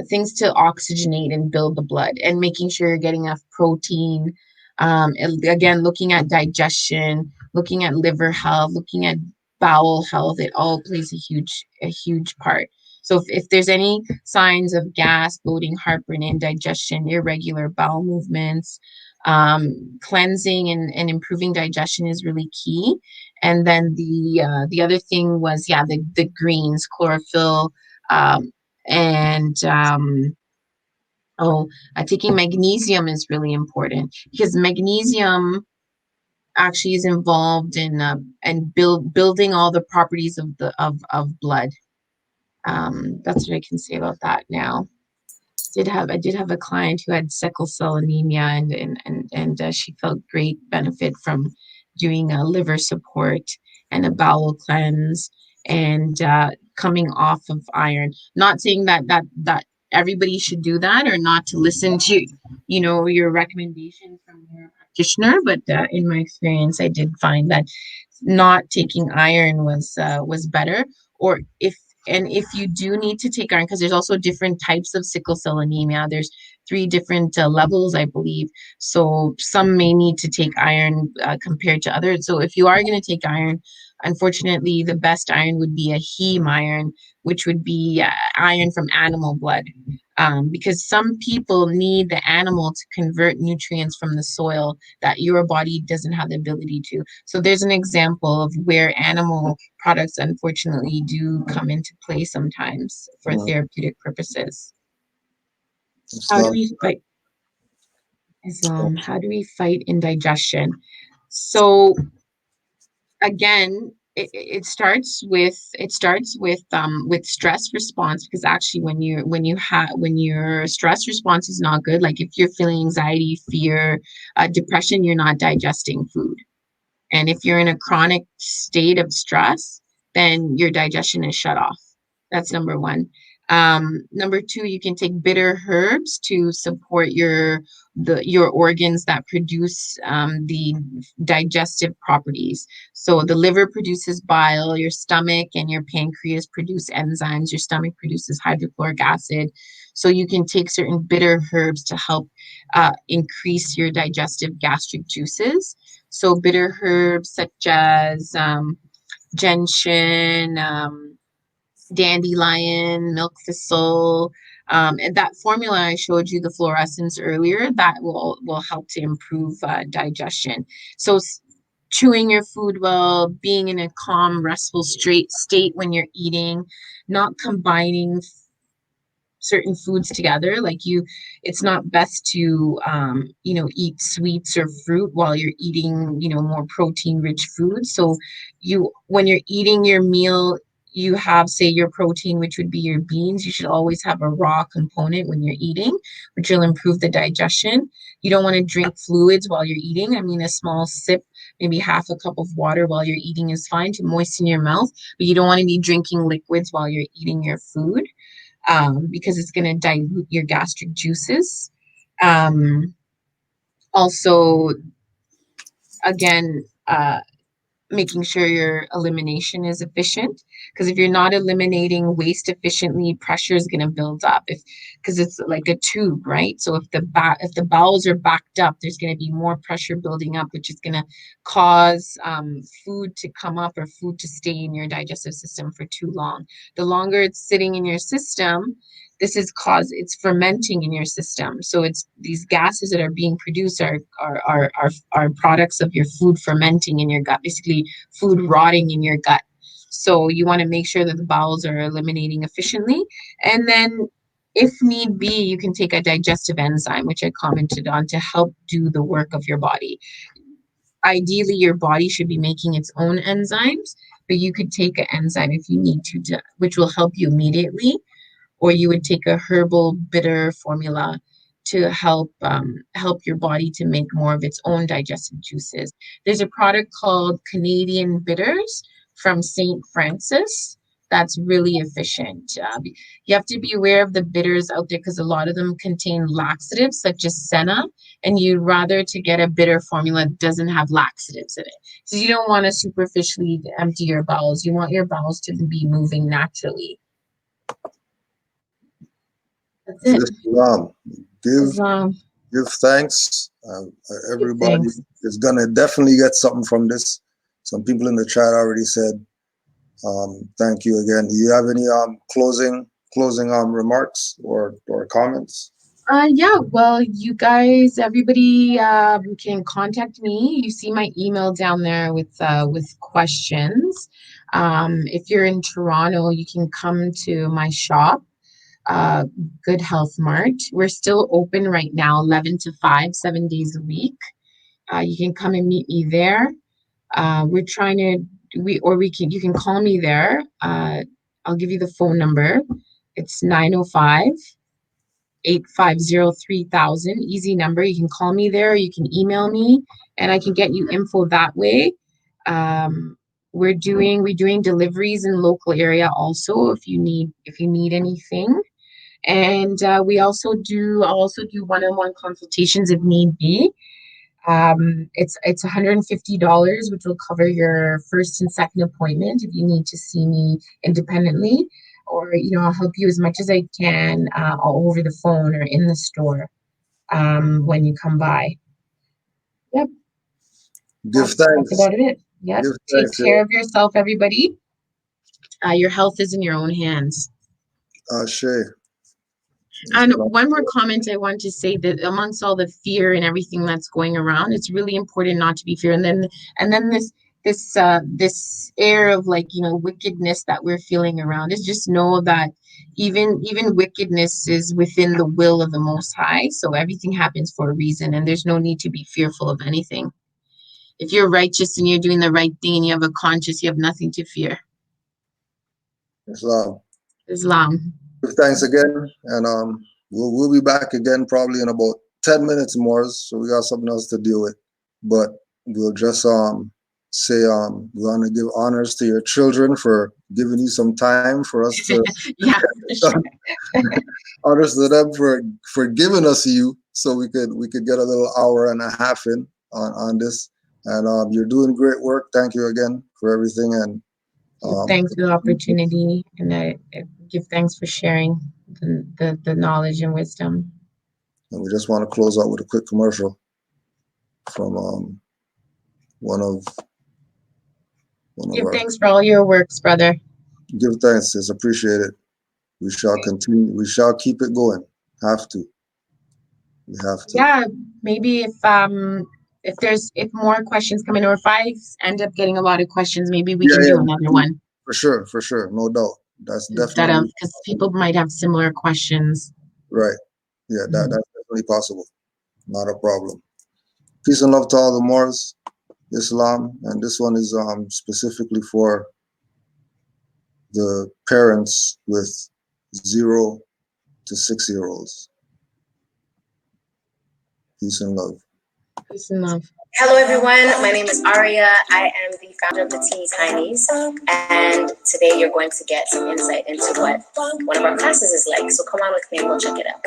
things to oxygenate and build the blood, and making sure you're getting enough protein. And again, looking at digestion, looking at liver health, looking at bowel health, it all plays a huge part. So if there's any signs of gas, bloating, heartburn, indigestion, irregular bowel movements, cleansing and improving digestion is really key. And then the other thing was, the greens, chlorophyll, um, and taking magnesium is really important, because magnesium actually is involved in building all the properties of blood. That's what I can say about that now. I did have a client who had sickle cell anemia, and she felt great benefit from doing a liver support and a bowel cleanse, and coming off of iron. Not saying that everybody should do that, or not to listen to your recommendation from your practitioner, but in my experience, I did find that not taking iron was better. Or if you do need to take iron, because there's also different types of sickle cell anemia. There's 3 different levels, I believe. So some may need to take iron compared to others. So if you are going to take iron, unfortunately, the best iron would be a heme iron, which would be iron from animal blood. Because some people need the animal to convert nutrients from the soil that your body doesn't have the ability to. So there's an example of where animal products unfortunately do come into play sometimes for therapeutic purposes. How do we fight indigestion? So again, it starts with stress response, because actually when your stress response is not good, like if you're feeling anxiety, fear, depression, you're not digesting food. And if you're in a chronic state of stress, then your digestion is shut off. That's number one. Number two, you can take bitter herbs to support your organs that produce the digestive properties. So the liver produces bile, your stomach and your pancreas produce enzymes, your stomach produces hydrochloric acid. So you can take certain bitter herbs to help increase your digestive gastric juices. So bitter herbs such as gentian, dandelion, milk thistle, and that formula I showed you, the fluorescence earlier, that will help to improve digestion. So chewing your food well, being in a calm, restful, straight state when you're eating, not combining certain foods together, like it's not best to eat sweets or fruit while you're eating more protein rich food. So when you're eating your meal, you have, say, your protein, which would be your beans. You should always have a raw component when you're eating, which will improve the digestion. You don't want to drink fluids while you're eating. I mean, a small sip, maybe half a cup of water while you're eating is fine to moisten your mouth, but you don't want to be drinking liquids while you're eating your food, because it's going to dilute your gastric juices. Also, again, making sure your elimination is efficient, because if you're not eliminating waste efficiently, pressure is going to build up, because it's like a tube, right? So if the bowels are backed up, there's going to be more pressure building up, which is going to cause food to come up, or food to stay in your digestive system for too long. The longer it's sitting in your system, it's fermenting in your system. So it's these gases that are being produced are products of your food fermenting in your gut, basically food rotting in your gut. So you want to make sure that the bowels are eliminating efficiently. And then if need be, you can take a digestive enzyme, which I commented on, to help do the work of your body. Ideally, your body should be making its own enzymes, but you could take an enzyme if you need to, which will help you immediately, or you would take a herbal bitter formula to help your body to make more of its own digestive juices. There's a product called Canadian Bitters from St. Francis that's really efficient. You have to be aware of the bitters out there, because a lot of them contain laxatives such as senna, and you'd rather to get a bitter formula that doesn't have laxatives in it. So you don't want to superficially empty your bowels. You want your bowels to be moving naturally. That's it. Just give thanks. Everybody Thanks. is gonna definitely get something from this. Some people in the chat already said, thank you again. Do you have any closing remarks or comments? Yeah, well, you guys, everybody can contact me. You see my email down there with questions. If you're in Toronto, you can come to my shop, Good Health Mart. We're still open right now, 11 to 5, 7 days a week. You can come and meet me there. We're trying to you can call me there. I'll give you the phone number. It's 905-850-3000. Easy number. You can call me there, you can email me, and I can get you info that way. We're doing deliveries in local area also, if you need anything. And I'll also do one-on-one consultations if need be. It's $150, which will cover your first and second appointment if you need to see me independently, or I'll help you as much as I can, over the phone or in the store, when you come by. Yep. Give thanks. That's about it. Yep. Take care of yourself, everybody. Your health is in your own hands. Shay. And one more comment I want to say, that amongst all the fear and everything that's going around, it's really important not to be fear. And then this air of wickedness that we're feeling around, is just know that even wickedness is within the will of the Most High. So everything happens for a reason, and there's no need to be fearful of anything. If you're righteous and you're doing the right thing and you have a conscience, you have nothing to fear. Islam. Islam. Thanks again, and we'll be back again probably in about 10 minutes more. So we got something else to deal with, but we'll just say we want to give honors to your children for giving you some time for us to Yeah, for sure. honors to them for giving us you, so we could get a little hour and a half in on this. And you're doing great work. Thank you again for everything. And Thanks for the opportunity, and I give thanks for sharing the knowledge and wisdom. And we just want to close out with a quick commercial from one of Give our. thanks for all your works, brother. Give thanks. It's appreciated. We shall continue. We shall keep it going. Have to. We have to. Yeah, maybe if more questions come in, or if I end up getting a lot of questions, maybe we can do another one. For sure, no doubt. That's Instead definitely because people might have similar questions. right. Yeah, that's definitely possible. Not a problem. Peace and love to all the Moors, Islam, and this one is specifically for the parents with 0 to 6-year-olds. Peace and love. Peace and love. Hello everyone, my name is Aria. I am the founder of the Teeny Tinies, and today you're going to get some insight into what one of our classes is like. So come on with me and we'll check it out.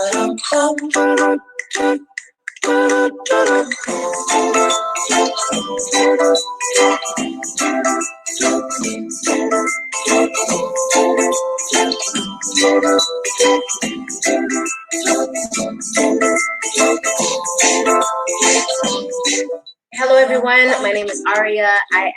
Hello everyone, my name is Aria. I